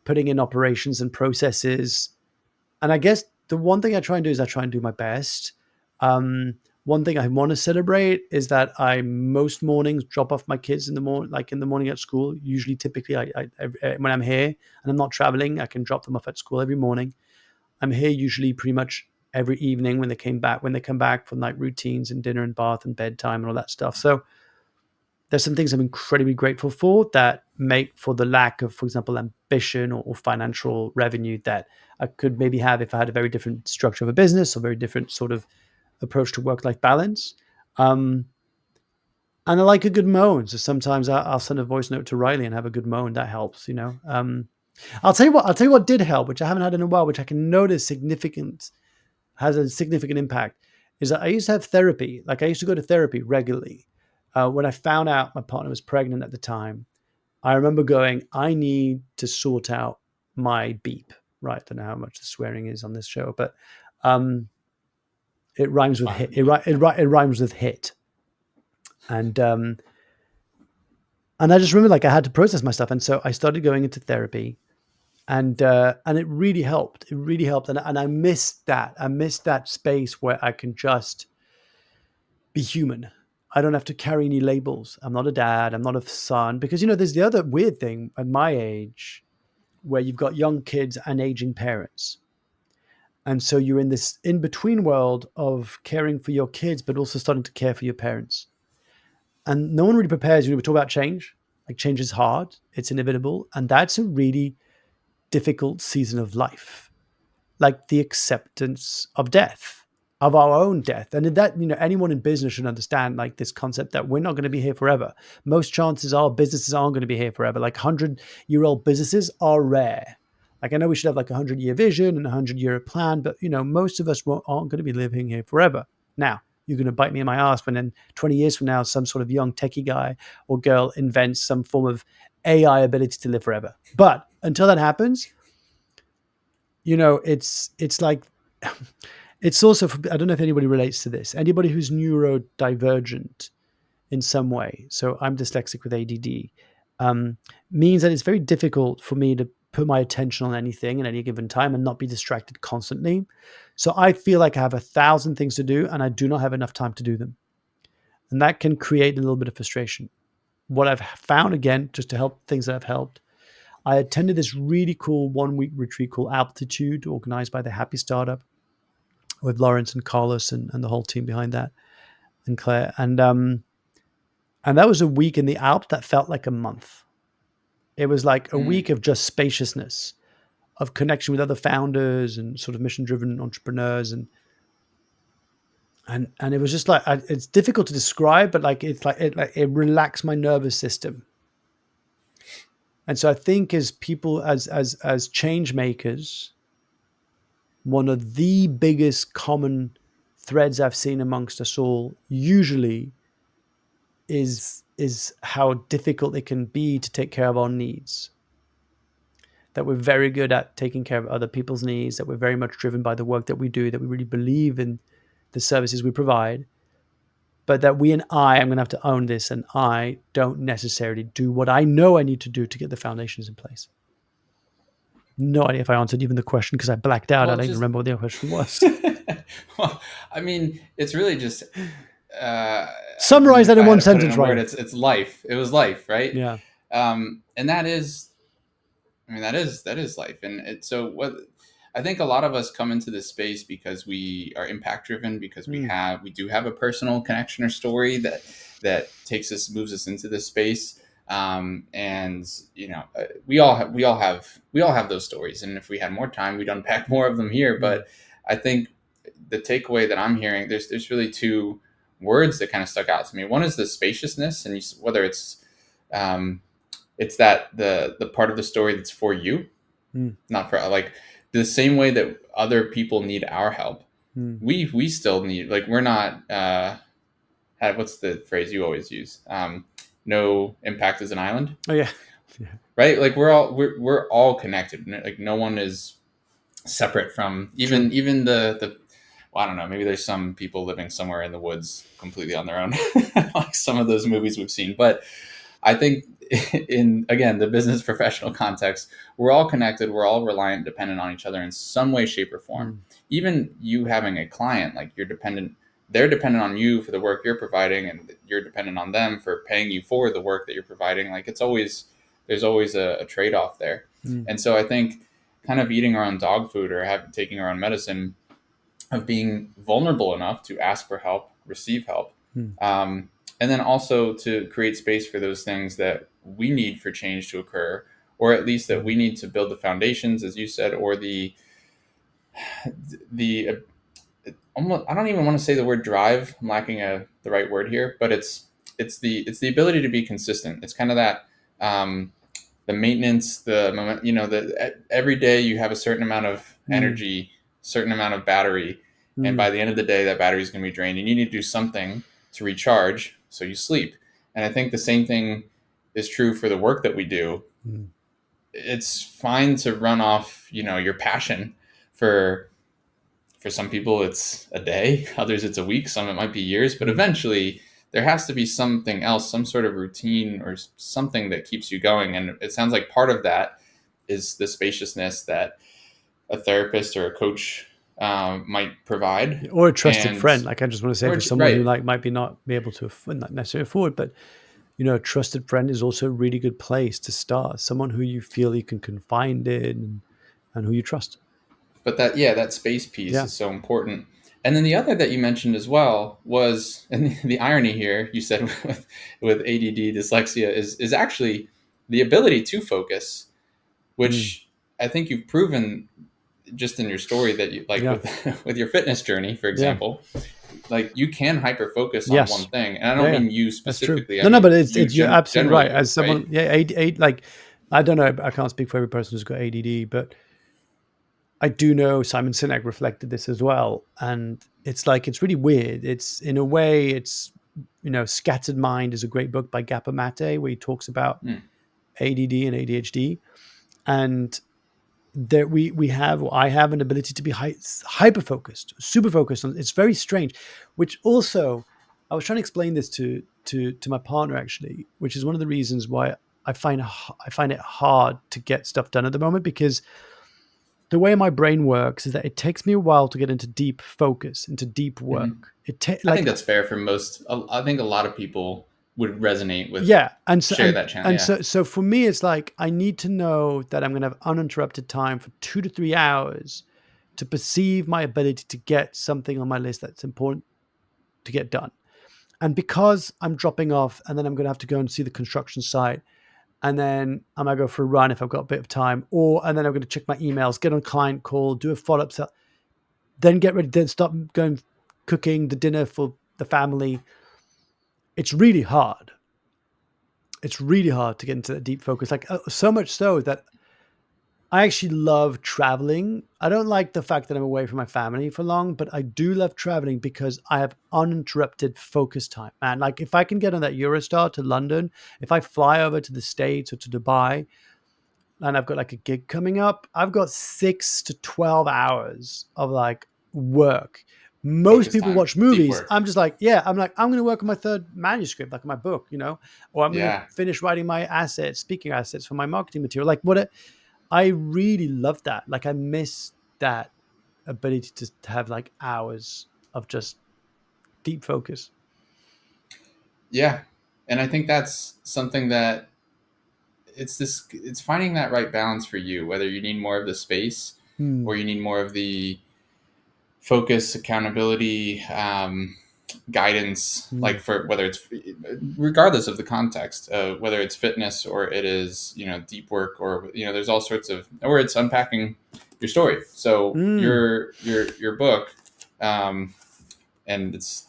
putting in operations and processes. And I guess the one thing I try and do is I try and do my best. Um, One thing I want to celebrate is that I most mornings drop off my kids in the morning, like in the morning at school. Usually, typically, when I'm here and I'm not traveling, I can drop them off at school every morning. I'm here usually pretty much every evening when they come back from like routines and dinner and bath and bedtime and all that stuff. So there's some things I'm incredibly grateful for that make for the lack of, for example, ambition or financial revenue that I could maybe have if I had a very different structure of a business or very different sort of approach to work-life balance. Um, and I like a good moan. So sometimes I'll send a voice note to Riley and have a good moan. That helps. I'll tell you what. I'll tell you what did help, which I haven't had in a while, which I can notice has a significant impact. Is that I used to have therapy. Like I used to go to therapy regularly. When I found out my partner was pregnant at the time, I remember going, I need to sort out my beep. Right? I don't know how much the swearing is on this show, but um, it rhymes It's with fine hit. with me. It rhymes with hit, and and I just remember like I had to process my stuff, and so I started going into therapy, and it really helped. It really helped, and I missed that. I missed that space where I can just be human. I don't have to carry any labels. I'm not a dad. I'm not a son. Because, there's the other weird thing at my age where you've got young kids and aging parents. And so you're in this in between world of caring for your kids, but also starting to care for your parents. And no one really prepares you. We talk about change. Like change is hard, it's inevitable. And that's a really difficult season of life, like the acceptance of death, of our own death. And that, anyone in business should understand like this concept that we're not going to be here forever. Most chances are businesses aren't going to be here forever. Like 100-year-old businesses are rare. Like I know we should have like a 100-year vision and a 100-year plan, but most of us aren't going to be living here forever. Now, you're going to bite me in my ass when in 20 years from now, some sort of young techie guy or girl invents some form of AI ability to live forever. But until that happens, it's like it's also for, I don't know if anybody relates to this. Anybody who's neurodivergent in some way. So I'm dyslexic with ADD. Um, Means that it's very difficult for me to put my attention on anything at any given time and not be distracted constantly. So I feel like I have 1,000 things to do and I do not have enough time to do them, and that can create a little bit of frustration. What I've found, again, just to help things that have helped, I attended this really cool 1 week retreat called Altitude, organized by the Happy Startup with Lawrence and Carlos and the whole team behind that, and Claire. And that was a week in the Alps that felt like a month. It was like a Mm. week of just spaciousness, of connection with other founders and sort of mission driven entrepreneurs. and it was just like it's difficult to describe, but like it relaxed my nervous system. And so I think as people, as change makers, one of the biggest common threads I've seen amongst us all usually is how difficult it can be to take care of our needs. That we're very good at taking care of other people's needs, that we're very much driven by the work that we do, that we really believe in the services we provide, but that we and I am going to have to own this, and I don't necessarily do what I know I need to do to get the foundations in place. No idea if I answered even the question because I blacked out. I Well, don't even just remember what the question was. well, I mean, it's really just uh, I Summarize mean, that if in I had one to put it in sentence, a word, Ryan. it's life. It was life, right? Yeah. And that is, I mean, that is life. And so what I think a lot of us come into this space because we are impact driven, because Mm, we do have a personal connection or story that takes us, moves us into this space. And we all have those stories, and if we had more time, we'd unpack more of them here. mm, But I think the takeaway that I'm hearing, there's really two words that kind of stuck out to me. One is the spaciousness, and whether um, it's that the part of the story that's for you, mm, not for, like, the same way that other people need our help. mm. We still need, like, we're not what's the phrase you always use? No impact is an island, Oh yeah. Yeah. right? Like we're all connected. Like no one is separate from True. even the well, I don't know, maybe there's some people living somewhere in the woods completely on their own, like some of those movies we've seen. But I think in, again, the business professional context, we're all connected. We're all reliant, dependent on each other in some way, shape, or form. Mm, Even you having a client, like they're dependent on you for the work you're providing, and you're dependent on them for paying you for the work that you're providing. Like there's always a trade off there. mm, And so I think kind of eating our own dog food or taking our own medicine, of being vulnerable enough to ask for help, receive help, mm, um, and then also to create space for those things that we need for change to occur, or at least that mm, we need to build the foundations, as you said, or the almost, I don't even want to say the word drive. I'm lacking the right word here, but it's the ability to be consistent. It's kind of that. The maintenance, the moment, that every day you have a certain amount of mm, energy, certain amount of battery, and mm, by the end of the day, that battery is going to be drained, and you need to do something to recharge. So you sleep, and I think the same thing is true for the work that we do. mm, It's fine to run off, your passion for for some people it's a day, others it's a week, some it might be years, but mm. eventually there has to be something else, some sort of routine or something that keeps you going. And it sounds like part of that is the spaciousness that a therapist or a coach might provide. Yeah, or a trusted And friend. Like I just want to say, for someone who right, like might be not be able to not necessarily afford, but a trusted friend is also a really good place to start. Someone who you feel you can confide in, and who you trust. but that, yeah, that space piece Yeah. is so important. And then the other that you mentioned as well was, and the irony here, you said with ADD dyslexia is actually the ability to focus, Mm. which I think you've proven just in your story that you, like, Yeah. with with your fitness journey, for Yeah. example, like you can hyper focus on Yes. one thing. And I Yeah. don't Yeah. mean you That's true. specifically, I No, no, but mean it's you you're absolutely right. generally, As right? someone, yeah, like I don't know, I can't speak for every person who's got ADD, but I do know Simon Sinek reflected this as well. And it's like it's really weird. It's in a way, it's Scattered Mind is a great book by Gapa Mate where he talks about Mm, ADD and ADHD, and that we have, or I have, an ability to be hyper focused, super focused on. It's very strange, which also I was trying to explain this to my partner actually, which is one of the reasons why I find it hard to get stuff done at the moment, because the way my brain works is that it takes me a while to get into deep focus, into deep hmm. work. I think that's fair for most. I think a lot of people would resonate with, Yeah, and so share that channel. and Yeah. so for me, it's like I need to know that I'm going to have uninterrupted time for 2 to 3 hours to perceive my ability to get something on my list that's important to get done. And because I'm dropping off, and then I'm going to have to go and see the construction site, and then I might go for a run if I've got a bit of time, and then I'm going to check my emails, get on client call, do a follow up, then get ready, then start going. cooking the dinner for the family. It's really hard. It's really hard to get into that deep focus. Like so much so that I actually love traveling. I don't like the fact that I'm away from my family for long, but I do love traveling because I have uninterrupted focus time. Man, like if I can get on that Eurostar to London, if I fly over to the States or to Dubai, and I've got like a gig coming up, I've got 6 to 12 hours of like work. Most Focus people time, watch deep movies. work. I'm just like, yeah, I'm going to work on my third manuscript, like my book, or I'm going to Yeah. finish writing my assets, speaking assets for my marketing material. Like I really love that. Like I miss that ability to have like hours of just deep focus. Yeah. And I think that's something that it's finding that right balance for you, whether you need more of the space Hmm. or you need more of the focus, accountability, guidance, Hmm. like for whether it's regardless of the context, whether it's fitness or it is, deep work, or, there's all sorts of, or it's unpacking your story. So Hmm. your book, and it's,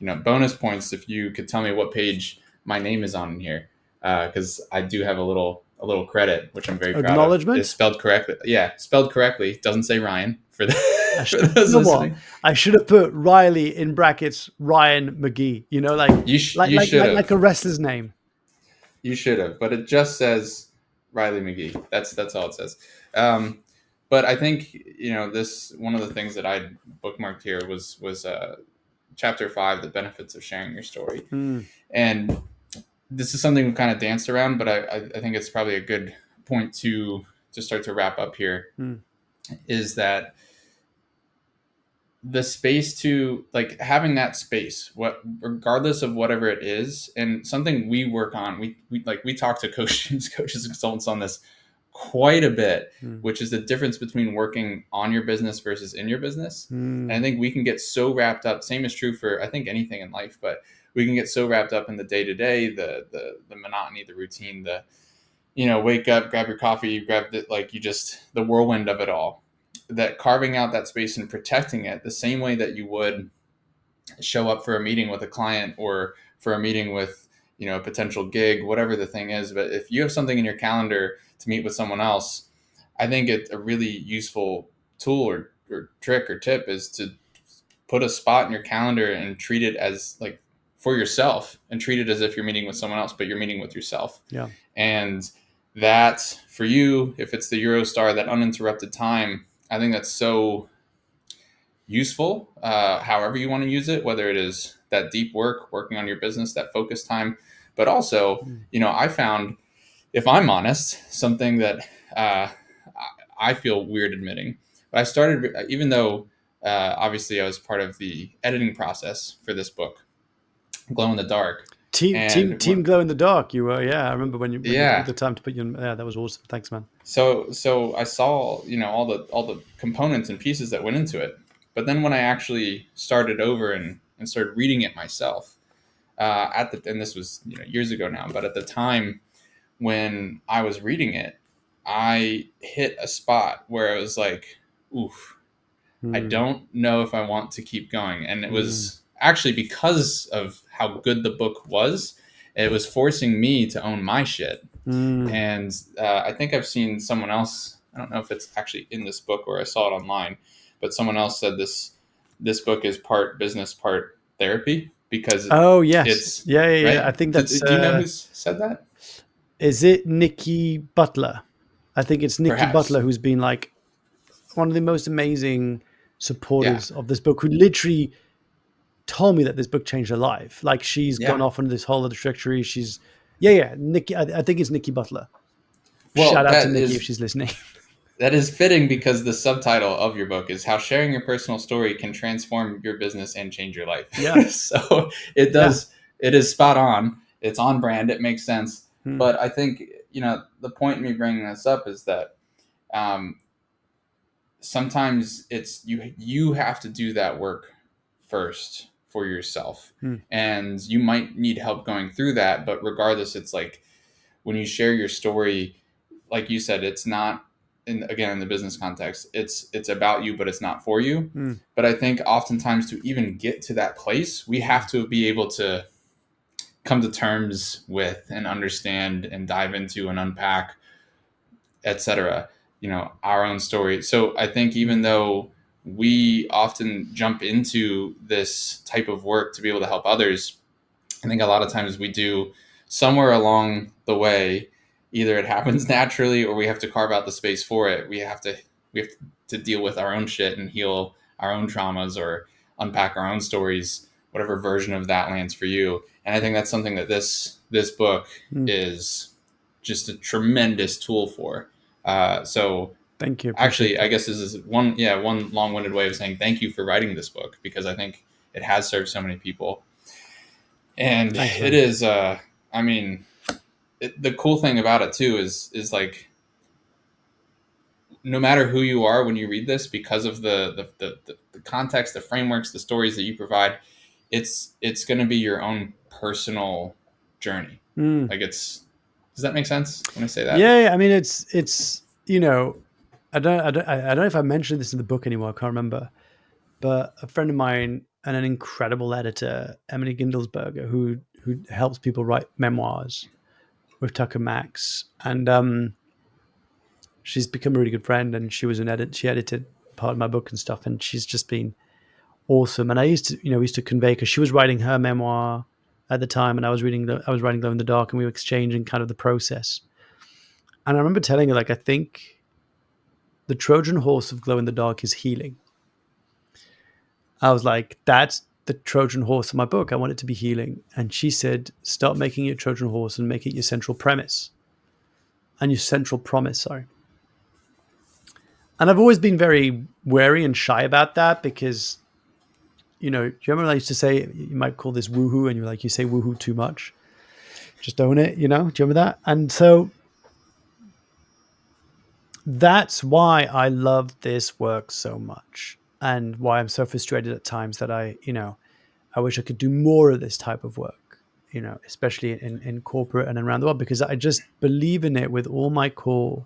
bonus points if you could tell me what page my name is on in here, because I do have a little credit, which I'm very proud of. It's Acknowledgement. spelled correctly. Yeah, spelled correctly. Doesn't say Ryan for the for You those know what? listening. I should have put Riley in brackets Ryan McGee. You should Like have. a wrestler's name. You should have, but it just says Riley McGee. That's all it says. Um, but I think, this one of the things that I bookmarked here was chapter 5, the benefits of sharing your story, Hmm. and this is something we've kind of danced around, but I think it's probably a good point to start to wrap up here. Hmm. Is that the space to, like, having that space, what regardless of whatever it is, and something we work on, we talk to coaches and consultants on this quite a bit, Hmm. which is the difference between working on your business versus in your business. And I Hmm. think we can get so wrapped up, same is true for, I think, anything in life, but we can get so wrapped up in the day-to-day, the monotony, the routine, the, wake up, grab your coffee, grab the, like, you just, the whirlwind of it all, that carving out that space and protecting it the same way that you would show up for a meeting with a client, or for a meeting with, a potential gig, whatever the thing is. But if you have something in your calendar to meet with someone else, I think it's a really useful tool, or trick or tip, is to put a spot in your calendar and treat it as, like, for yourself, and treat it as if you're meeting with someone else, but you're meeting with yourself. Yeah. And that, for you, if it's the Eurostar, that uninterrupted time, I think that's so useful, however you want to use it, whether it is that deep work, working on your business, that focus time. But also, Hmm. I found, if I'm honest, something that, I feel weird admitting, but I started, even though, obviously I was part of the editing process for this book, Glow in the Dark. And Team glow in the dark. You were, yeah. I remember when you took yeah, the time to put your, yeah, that was awesome. Thanks, man. so I saw, all the components and pieces that went into it. But then when I actually started over and started reading it myself, and this was, years ago now, but at the time when I was reading it, I hit a spot where I was like, oof, I Hmm. don't know if I want to keep going. And it Hmm. was actually because of how good the book was. It was forcing me to own my shit. Hmm. And I think I've seen someone else. I don't know if it's actually in this book or I saw it online, but someone else said this book is part business, part therapy, because Oh yes, it's yeah, yeah, yeah. I right. think Do, that's. do you know who's said that? Is it Nikki Butler? I think it's Nikki Butler Perhaps. who's been like one of the most amazing Yeah. supporters of this book. Who literally told me that this book changed her life. Like she's gone Yeah. off on this whole other trajectory. She's yeah, yeah. Nikki, I think it's Nikki Butler. Well, Shout out to Nikki if she's listening. that is fitting, because the subtitle of your book is how sharing your personal story can transform your business and change your life. Yeah, So it yeah. does, it is spot on. It's on brand. It makes sense. Hmm. But I think, the point in me bringing this up is that, um, sometimes it's you have to do that work first for yourself, Hmm. and you might need help going through that. But regardless, it's like when you share your story, like you said, it's not. in the business context, it's about you, but it's not for you. Mm, But I think oftentimes to even get to that place, we have to be able to come to terms with and understand and dive into and unpack, etc. Our own story. So I think even though we often jump into this type of work to be able to help others, I think a lot of times we do somewhere along the way, either it happens naturally or we have to carve out the space for it. We have to deal with our own shit and heal our own traumas or unpack our own stories, whatever version of that lands for you. And I think that's something that this book mm. is just a tremendous tool for. So Thank you. actually, Appreciate I that. guess this is one long-winded way of saying thank you for writing this book, because I think it has served so many people. And Thanks, it man. is I mean, the cool thing about it too is like, no matter who you are when you read this, because of the context, the frameworks, the stories that you provide, it's going to be your own personal journey. Mm. Like, it's does that make sense when I say that? Yeah, I mean, it's I don't know if I mentioned this in the book anymore. I can't remember, but a friend of mine and an incredible editor, Emily Gindelsberger, who helps people write memoirs with Tucker Max, and she's become a really good friend. And she edited part of my book and stuff, and she's just been awesome. And I used to, we used to convey, because she was writing her memoir at the time, and I was writing Glow in the Dark, and we were exchanging kind of the process. And I remember telling her, like, I think the Trojan horse of Glow in the Dark is healing. I was like, that's the Trojan horse of my book. I want it to be healing. And she said, start making your Trojan horse and make it your central premise and your central promise. Sorry. And I've always been very wary and shy about that because, do you remember I used to say, you might call this woohoo, and you're like, you say woohoo too much. Just own it, Do you remember that? And so that's why I love this work so much, and why I'm so frustrated at times that I wish I could do more of this type of work, especially in corporate and around the world, because I just believe in it with all my core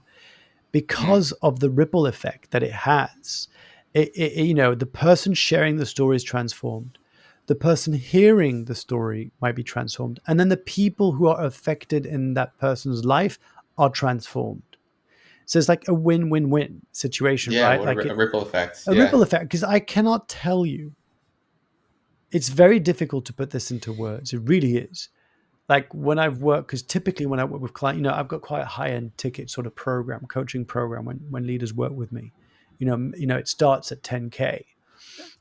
Mm. because of the ripple effect that it has. The person sharing the story is transformed. The person hearing the story might be transformed. And then the people who are affected in that person's life are transformed. So it's like a win-win-win situation, Yeah, right? what Like a ripple effect. a Yeah. ripple effect, because I cannot tell you. It's very difficult to put this into words. It really is. Like when I've worked, because typically when I work with clients, I've got quite a high-end ticket sort of program, coaching program when leaders work with me. It starts at 10K.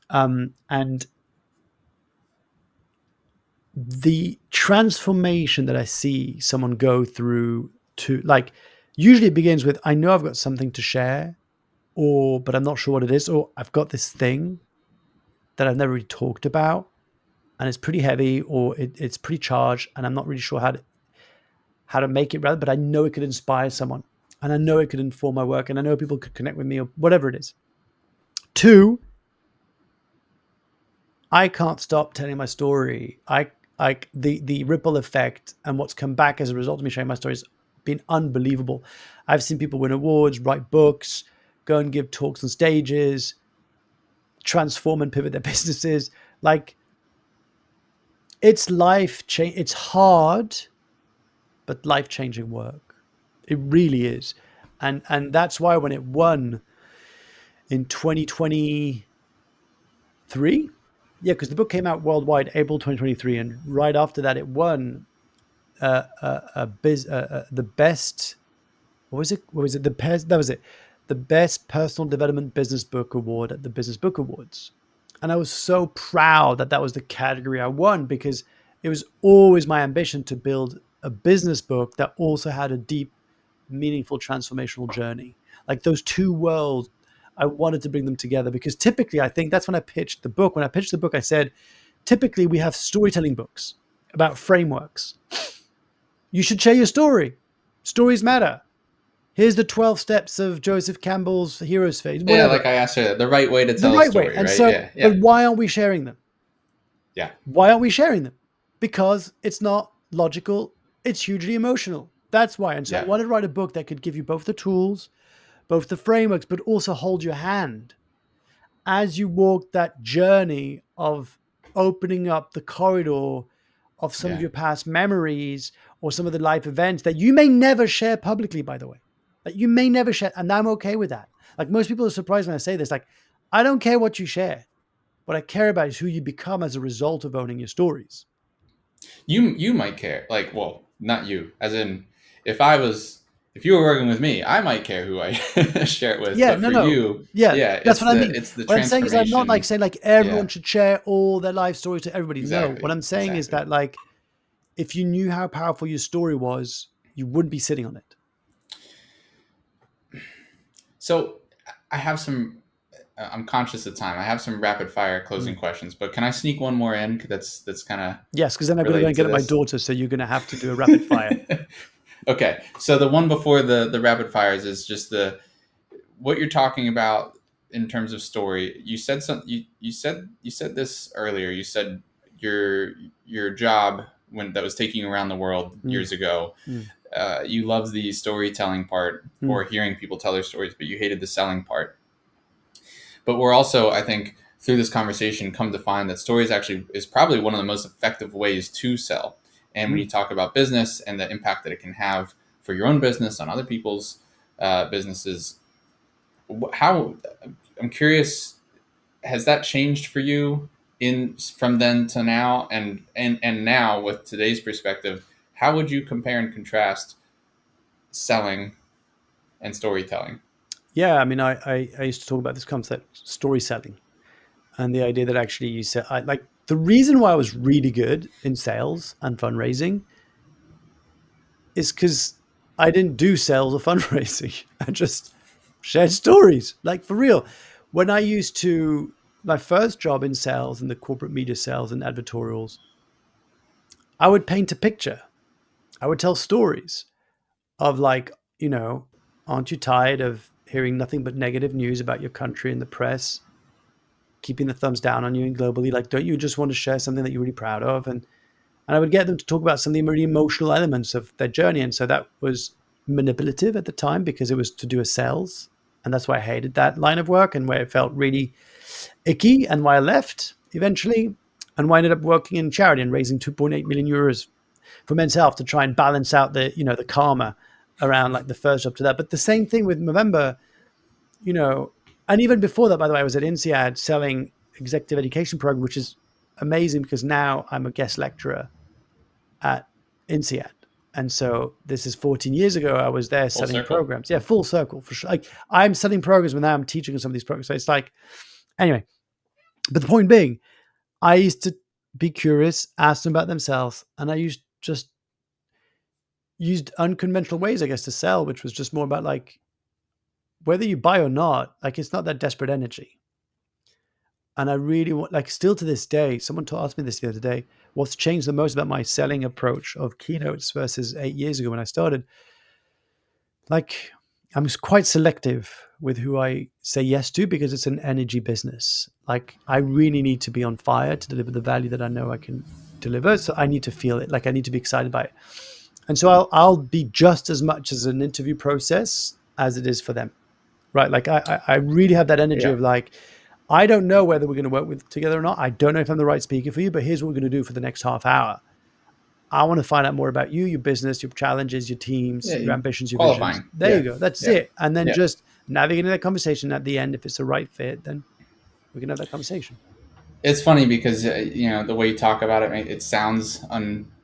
And the transformation that I see someone go through, to like, usually it begins with, I know I've got something to share, but I'm not sure what it is, or I've got this thing that I've never really talked about, and it's pretty heavy, or it's pretty charged, and I'm not really sure how to make it relevant, but I know it could inspire someone, and I know it could inform my work, and I know people could connect with me, or whatever it is. Two, I can't stop telling my story. The ripple effect and what's come back as a result of me sharing my story has been unbelievable. I've seen people win awards, write books, go and give talks on stages, transform and pivot their businesses. Like, it's life change. It's hard, but life changing work. It really is, and that's why when it won in 2023, yeah, because the book came out worldwide April 2023, and right after that, it won the best. What was it? What was it? That was it. The best personal development business book award at the Business Book Awards, and I was so proud that that was the category I won, because it was always my ambition to build a business book that also had a deep, meaningful, transformational journey. Like those two worlds, I wanted to bring them together, because typically, I think that's when I pitched the book. When I pitched the book, I said, typically we have storytelling books about frameworks. You should share your story. Stories matter. Here's the 12 steps of Joseph Campbell's hero's phase, Yeah, whatever. like I asked her, the right way to The tell a right way. story, And right? so, Yeah, but yeah, why aren't we sharing them? yeah. Why aren't we sharing them? Because it's not logical. It's hugely emotional. That's why. And so I Yeah. wanted to write a book that could give you both the tools, both the frameworks, but also hold your hand as you walk that journey of opening up the corridor of some of Yeah. your past memories or some of the life events that you may never share publicly, by the way, that you may never share. And I'm okay with that. Like, most people are surprised when I say this. Like, I don't care what you share. What I care about is who you become as a result of owning your stories. You might care. Like, well, not you. As in, if I was if you were working with me, I might care who I share it with. Yeah, But no, for no. you, Yeah, yeah, that's what I mean. it's the What I'm saying is, I'm not like transformation. saying like everyone Yeah, should share all their life stories to everybody. No, what exactly, I'm saying is exactly. that, like, if you knew how powerful your story was, you wouldn't be sitting on it. So I have some. I'm conscious of time. I have some rapid fire closing Mm. questions, but can I sneak one more in? That's kind of Yes, because then I've got to go related and to get at my this. daughter, so you're going to have to do a rapid fire. Okay, so the one before the rapid fires is just the what you're talking about in terms of story. You said something. You said this earlier. You said your job when that was taking you around the world Mm, years ago. mm, You loved the storytelling part mm, or hearing people tell their stories, but you hated the selling part. But we're also, I think, through this conversation, come to find that stories actually is probably one of the most effective ways to sell. And when you mm. talk about business and the impact that it can have for your own business on other people's businesses, how I'm curious, has that changed for you in from then to now, and now with today's perspective? How would you compare and contrast selling and storytelling? Yeah, I mean, I used to talk about this concept, story selling, and the idea that actually you said, like, the reason why I was really good in sales and fundraising is because I didn't do sales or fundraising. I just shared stories, like, for real. When I used to, my first job in sales, in the corporate media sales and advertorials, I would paint a picture. I would tell stories of, like, you know, aren't you tired of hearing nothing but negative news about your country in the press, keeping the thumbs down on you and globally? Like, don't you just want to share something that you're really proud of? And I would get them to talk about some of the really emotional elements of their journey. And so that was manipulative at the time because it was to do with sales. And that's why I hated that line of work and where it felt really icky, and why I left eventually, and why I ended up working in charity and raising 2.8 million euros for Men's Health to try and balance out the, the karma around, like, the first job to that. But the same thing with November, you know, and even before that, by the way, I was at INSEAD selling executive education program, which is amazing because now I'm a guest lecturer at INSEAD. And so this is 14 years ago. I was there Full selling circle. programs. Yeah, full circle for sure. Like, I'm selling programs, but now I'm teaching some of these programs. So it's like, anyway, but the point being, I used to be curious, ask them about themselves, and I used unconventional ways, I guess, to sell, which was just more about, like, whether you buy or not, like, it's not that desperate energy. And I really want, like, still to this day, someone asked me this the other day, what's changed the most about my selling approach of keynotes versus 8 years ago when I started? Like, I'm quite selective with who I say yes to because it's an energy business. Like, I really need to be on fire to deliver the value that I know I can deliver. So I need to feel it. Like, I need to be excited by it. And so I'll be just as much as an interview process as it is for them. Right. Like, I really have that energy Yeah. of, like, I don't know whether we're going to work with together or not. I don't know if I'm the right speaker for you, but here's what we're going to do for the next half hour. I want to find out more about you, your business, your challenges, your teams, Yeah. your ambitions, your visions. Qualifying. There you Yeah. go. That's Yeah. it. And then Yeah. just navigating that conversation at the end. If it's a right fit, then we can have that conversation. It's funny because the way you talk about it, it sounds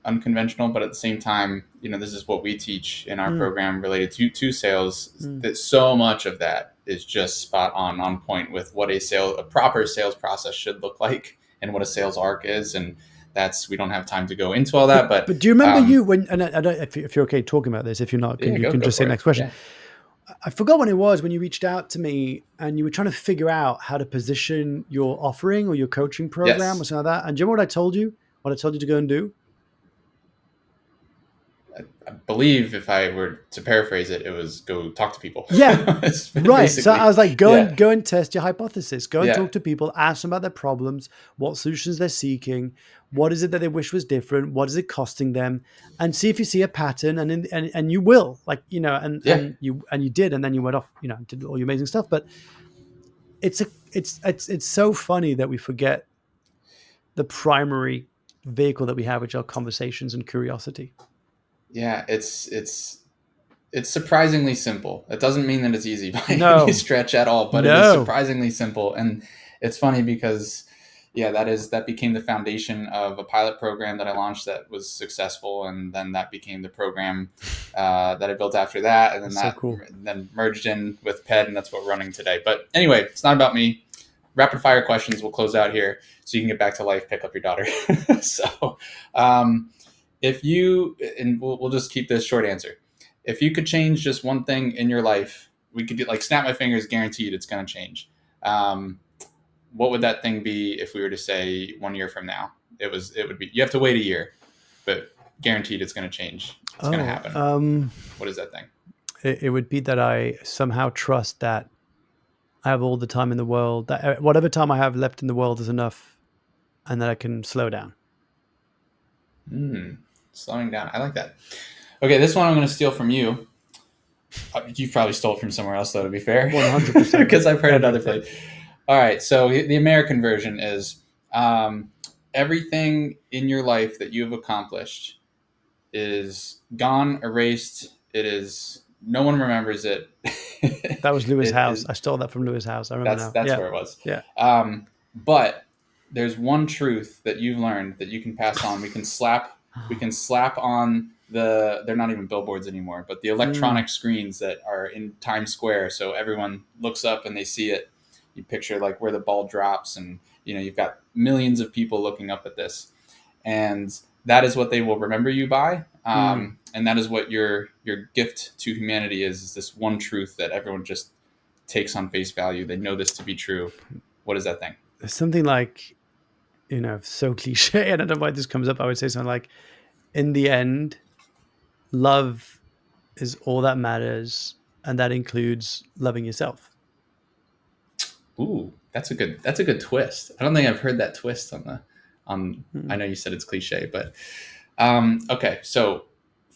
unconventional, but at the same time, this is what we teach in our Mm, program related to sales. mm. That so much of that is just spot on point with what a proper sales process should look like and what a sales arc is, and that's we don't have time to go into all that, but But do you remember um, you when? And I don't, if you're okay talking about this. If you're not, yeah, you can go just say for it. next question. Yeah. I forgot when it was when you reached out to me and you were trying to figure out how to position your offering or your coaching program or Yes. something like that. And do you remember what I told you? What I told you to go and do? I believe if I were to paraphrase it, it was go talk to people. Yeah, right. So I Basically, was like, yeah, go and test your hypothesis. Go and yeah, talk to people, ask them about their problems, what solutions they're seeking, what is it that they wish was different, what is it costing them, and see if you see a pattern. And you will, like, yeah, and you did, and then you went off, did all your amazing stuff. But it's so funny that we forget the primary vehicle that we have, which are conversations and curiosity. yeah. It's surprisingly simple. It doesn't mean that it's easy by any No, stretch at all, but it is no, surprisingly simple. And it's funny because, yeah, that became the foundation of a pilot program that I launched that was successful, and then that became the program that I built after that, and then it's so that cool. then merged in with PED, and that's what we're running today. But anyway, it's not about me. Rapid fire questions. We'll close out here so you can get back to life, pick up your daughter. So, um, if you and we'll just keep this short answer. If you could change just one thing in your life, we could do, like, snap my fingers, guaranteed it's going to change. Um, what would that thing be if we were to say 1 year from now? It would be, you have to wait a year, but guaranteed it's going to change. It's going to Oh, happen. What is that thing? it would be that I somehow trust that I have all the time in the world, that whatever time I have left in the world is enough, and that I can slow down. Slowing down. I like that. Okay, this one I'm going to steal from you. You probably stole it from somewhere else, though, to be fair, 100%, because I've heard it other everything. places. All right, so the American version is, um, everything in your life that you have accomplished is gone, erased. It is, no one remembers it. That was Lewis It House. is, I stole that from Lewis House. I remember now. that's Yeah, where it was. yeah. But there's one truth that you've learned that you can pass on. We can slap on they're not even billboards anymore, but the Mm, electronic screens that are in Times Square, so everyone looks up and they see it. You picture like where the ball drops, and you've got millions of people looking up at this, and that is what they will remember you by. mm. And that is what your gift to humanity is this one truth that everyone just takes on face value. They know this to be true. What is that thing? There's something like, so cliche. I don't know why this comes up. I would say something like, in the end, love is all that matters, and that includes loving yourself. Ooh, that's a good twist. I don't think I've heard that twist on. I Mm. know you said it's cliche, but okay. So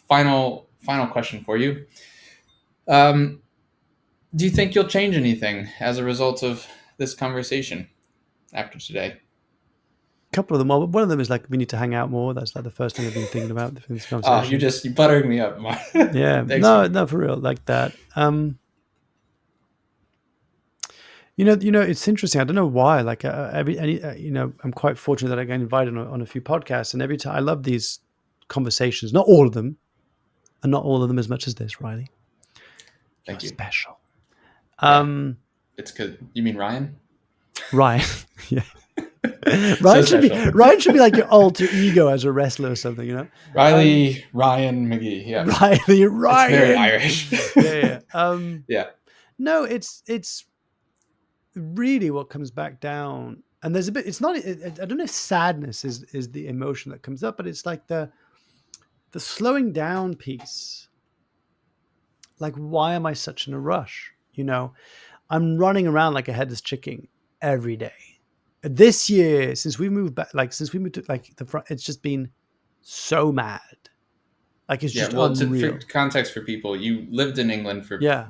final question for you. Um, do you think you'll change anything as a result of this conversation after today? A couple of them. Well, one of them is like, we need to hang out more. That's like the first thing I've been thinking about for this Oh, you conversation. just you buttering me up, Mark. Yeah, Thanks for. no, no, for real, like that. It's interesting. I don't know why. Like I'm quite fortunate that I get invited on a few podcasts, and every time I love these conversations. Not all of them, and not all of them as much as this, Riley. You're Thank you. special. Yeah, Um, it's because you mean Ryan. Ryan, yeah, So special. Ryan should be like your alter ego as a wrestler or something. Um, Riley Ryan McGee. Yeah, Riley, it's very Ryan, Irish. yeah, yeah. Yeah. No, it's really what comes back down, and there's a bit. It's not. I don't know if sadness is the emotion that comes up, but it's like the slowing down piece. Like, why am I such in a rush? I'm running around like a headless chicken every day. This year, since we moved back, like since we moved to like the front, it's just been so mad. Like, it's Yeah, just well, for unreal. context for people, you lived in England for Yeah,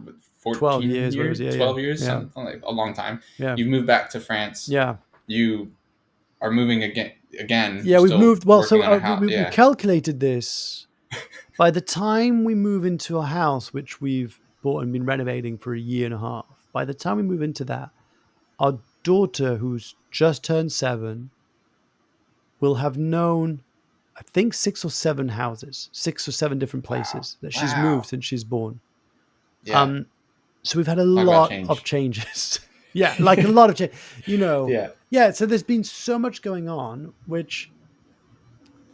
12 14 years, whatever. years, Yeah, yeah, 12 years, yeah, something like a long time. yeah, You've moved back to France. yeah. You are moving again. You're Yeah, we've still moved. Well, so working on a house. we Yeah. calculated this. By the time we move into a house, which we've bought and been renovating for a year and a half, by the time we move into that, our daughter, who's just turned 7, will have known, I think, 6 or 7 houses, 6 or 7 different Wow. places that she's moved Wow. since she's born. Yeah. Um, so we've had a Talk about lot of change. changes. Yeah, like a lot of change. You know, Yeah. yeah. So there's been so much going on, which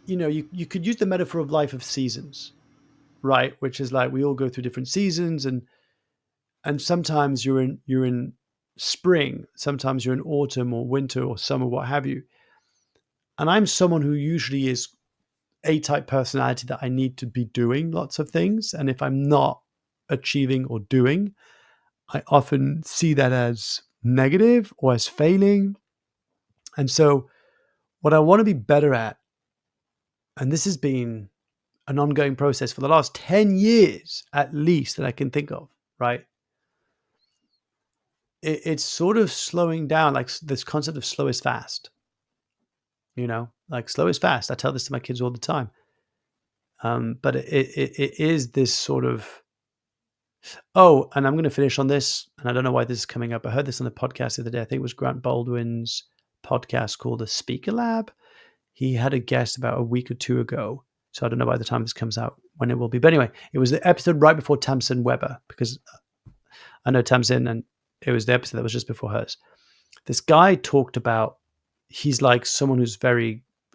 you could use the metaphor of life of seasons, right? Which is like we all go through different seasons, and sometimes you're in spring, sometimes you're in autumn or winter or summer, what have you. And I'm someone who usually is A-type personality that I need to be doing lots of things. And if I'm not achieving or doing, I often see that as negative or as failing. And so, what I want to be better at, and this has been an ongoing process for the last 10 years at least that I can think of, right? It's sort of slowing down, like this concept of slow is fast, like slow is fast. I tell this to my kids all the time. But it is this sort of, oh, and I'm going to finish on this, and I don't know why this is coming up. I heard this on the podcast the other day. I think it was Grant Baldwin's podcast called The Speaker Lab. He had a guest about a week or two ago. So I don't know by the time this comes out when it will be. But anyway, it was the episode right before Tamsin Weber, because I know Tamsin, and it was the episode that was just before hers. This guy talked about, he's like someone who's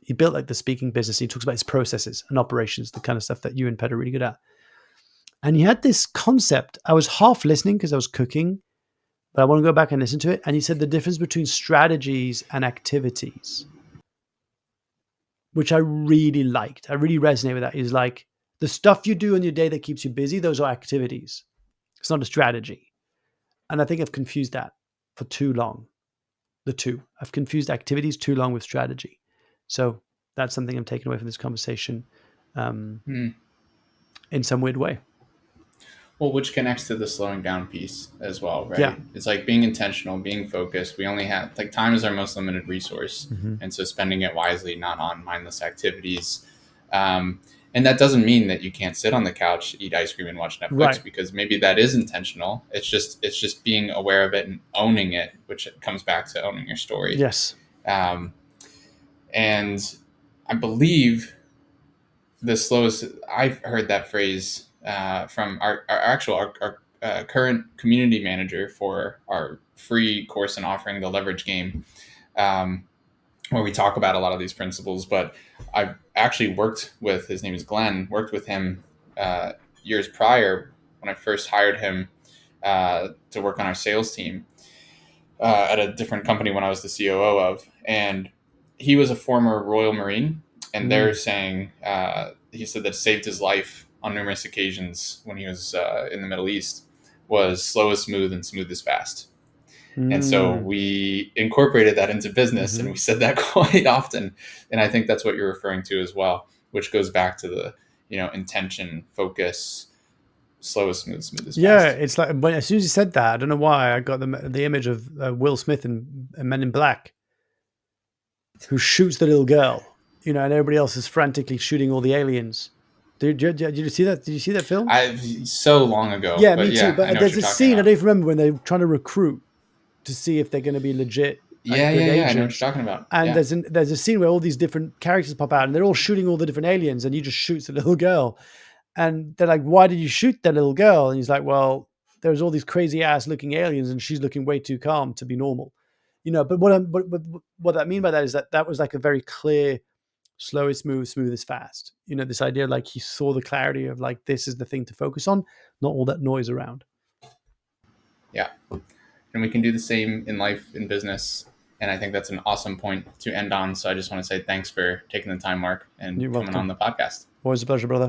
he built like the speaking business. He talks about his processes and operations, the kind of stuff that you and Pet are really good at. And he had this concept. I was half listening because I was cooking, but I want to go back and listen to it. And he said the difference between strategies and activities, which I really liked. I really resonate with that. Is like the stuff you do in your day that keeps you busy, those are activities. It's not a strategy. And I think I've confused that for too long. The two. I've confused activities too long with strategy. So that's something I'm taking away from this conversation Hmm. in some weird way. Well, which connects to the slowing down piece as well, Yeah. right? It's like being intentional, being focused. We only have, like, time is our most limited resource. Mm-hmm. And so spending it wisely, not on mindless activities. Um, and that doesn't mean that you can't sit on the couch, eat ice cream, and watch Right. Netflix, because maybe that is intentional. It's just being aware of it and owning it, which comes back to owning your story. Yes. Um, and I believe the slowest, I've heard that phrase from our current community manager for our free course and offering, the leverage game, um, where we talk about a lot of these principles. But I've actually worked with, his name is Glenn, worked with him uh, years prior when I first hired him to work on our sales team at a different company when I was the COO of. And he was a former Royal Marine. And they're Mm. saying, he said that saved his life on numerous occasions when he was in the Middle East, was slow is smooth and smooth is fast. And so Mm. we incorporated that into business, and Mm-hmm. we said that quite often. And I think that's what you're referring to as well, which goes back to the, intention, focus, slow is smooth, smooth is Yeah, fast. it's like as soon as you said that, I don't know why I got the image of Will Smith in Men in Black, who shoots the little girl, and everybody else is frantically shooting all the aliens. Did you see that? Did you see that film? I So long ago, Yeah, but me too. yeah, I But know what there's you're a talking scene I about. don't even remember when they're trying to recruit to see if they're going to be legit, like Yeah, good yeah, yeah. I know what agents. you're talking about. And Yeah. there's a scene where all these different characters pop out, and they're all shooting all the different aliens, and he just shoots the little girl. And they're like, "Why did you shoot that little girl?" And he's like, "Well, there's all these crazy ass looking aliens, and she's looking way too calm to be normal." But what I mean by that is that was like a very clear, slow is smooth, smooth is fast. This idea, like he saw the clarity of like this is the thing to focus on, not all that noise around. Yeah. And we can do the same in life, in business. And I think that's an awesome point to end on. So I just want to say thanks for taking the time, Mark, and You're coming on welcome. the podcast. Always a pleasure, brother.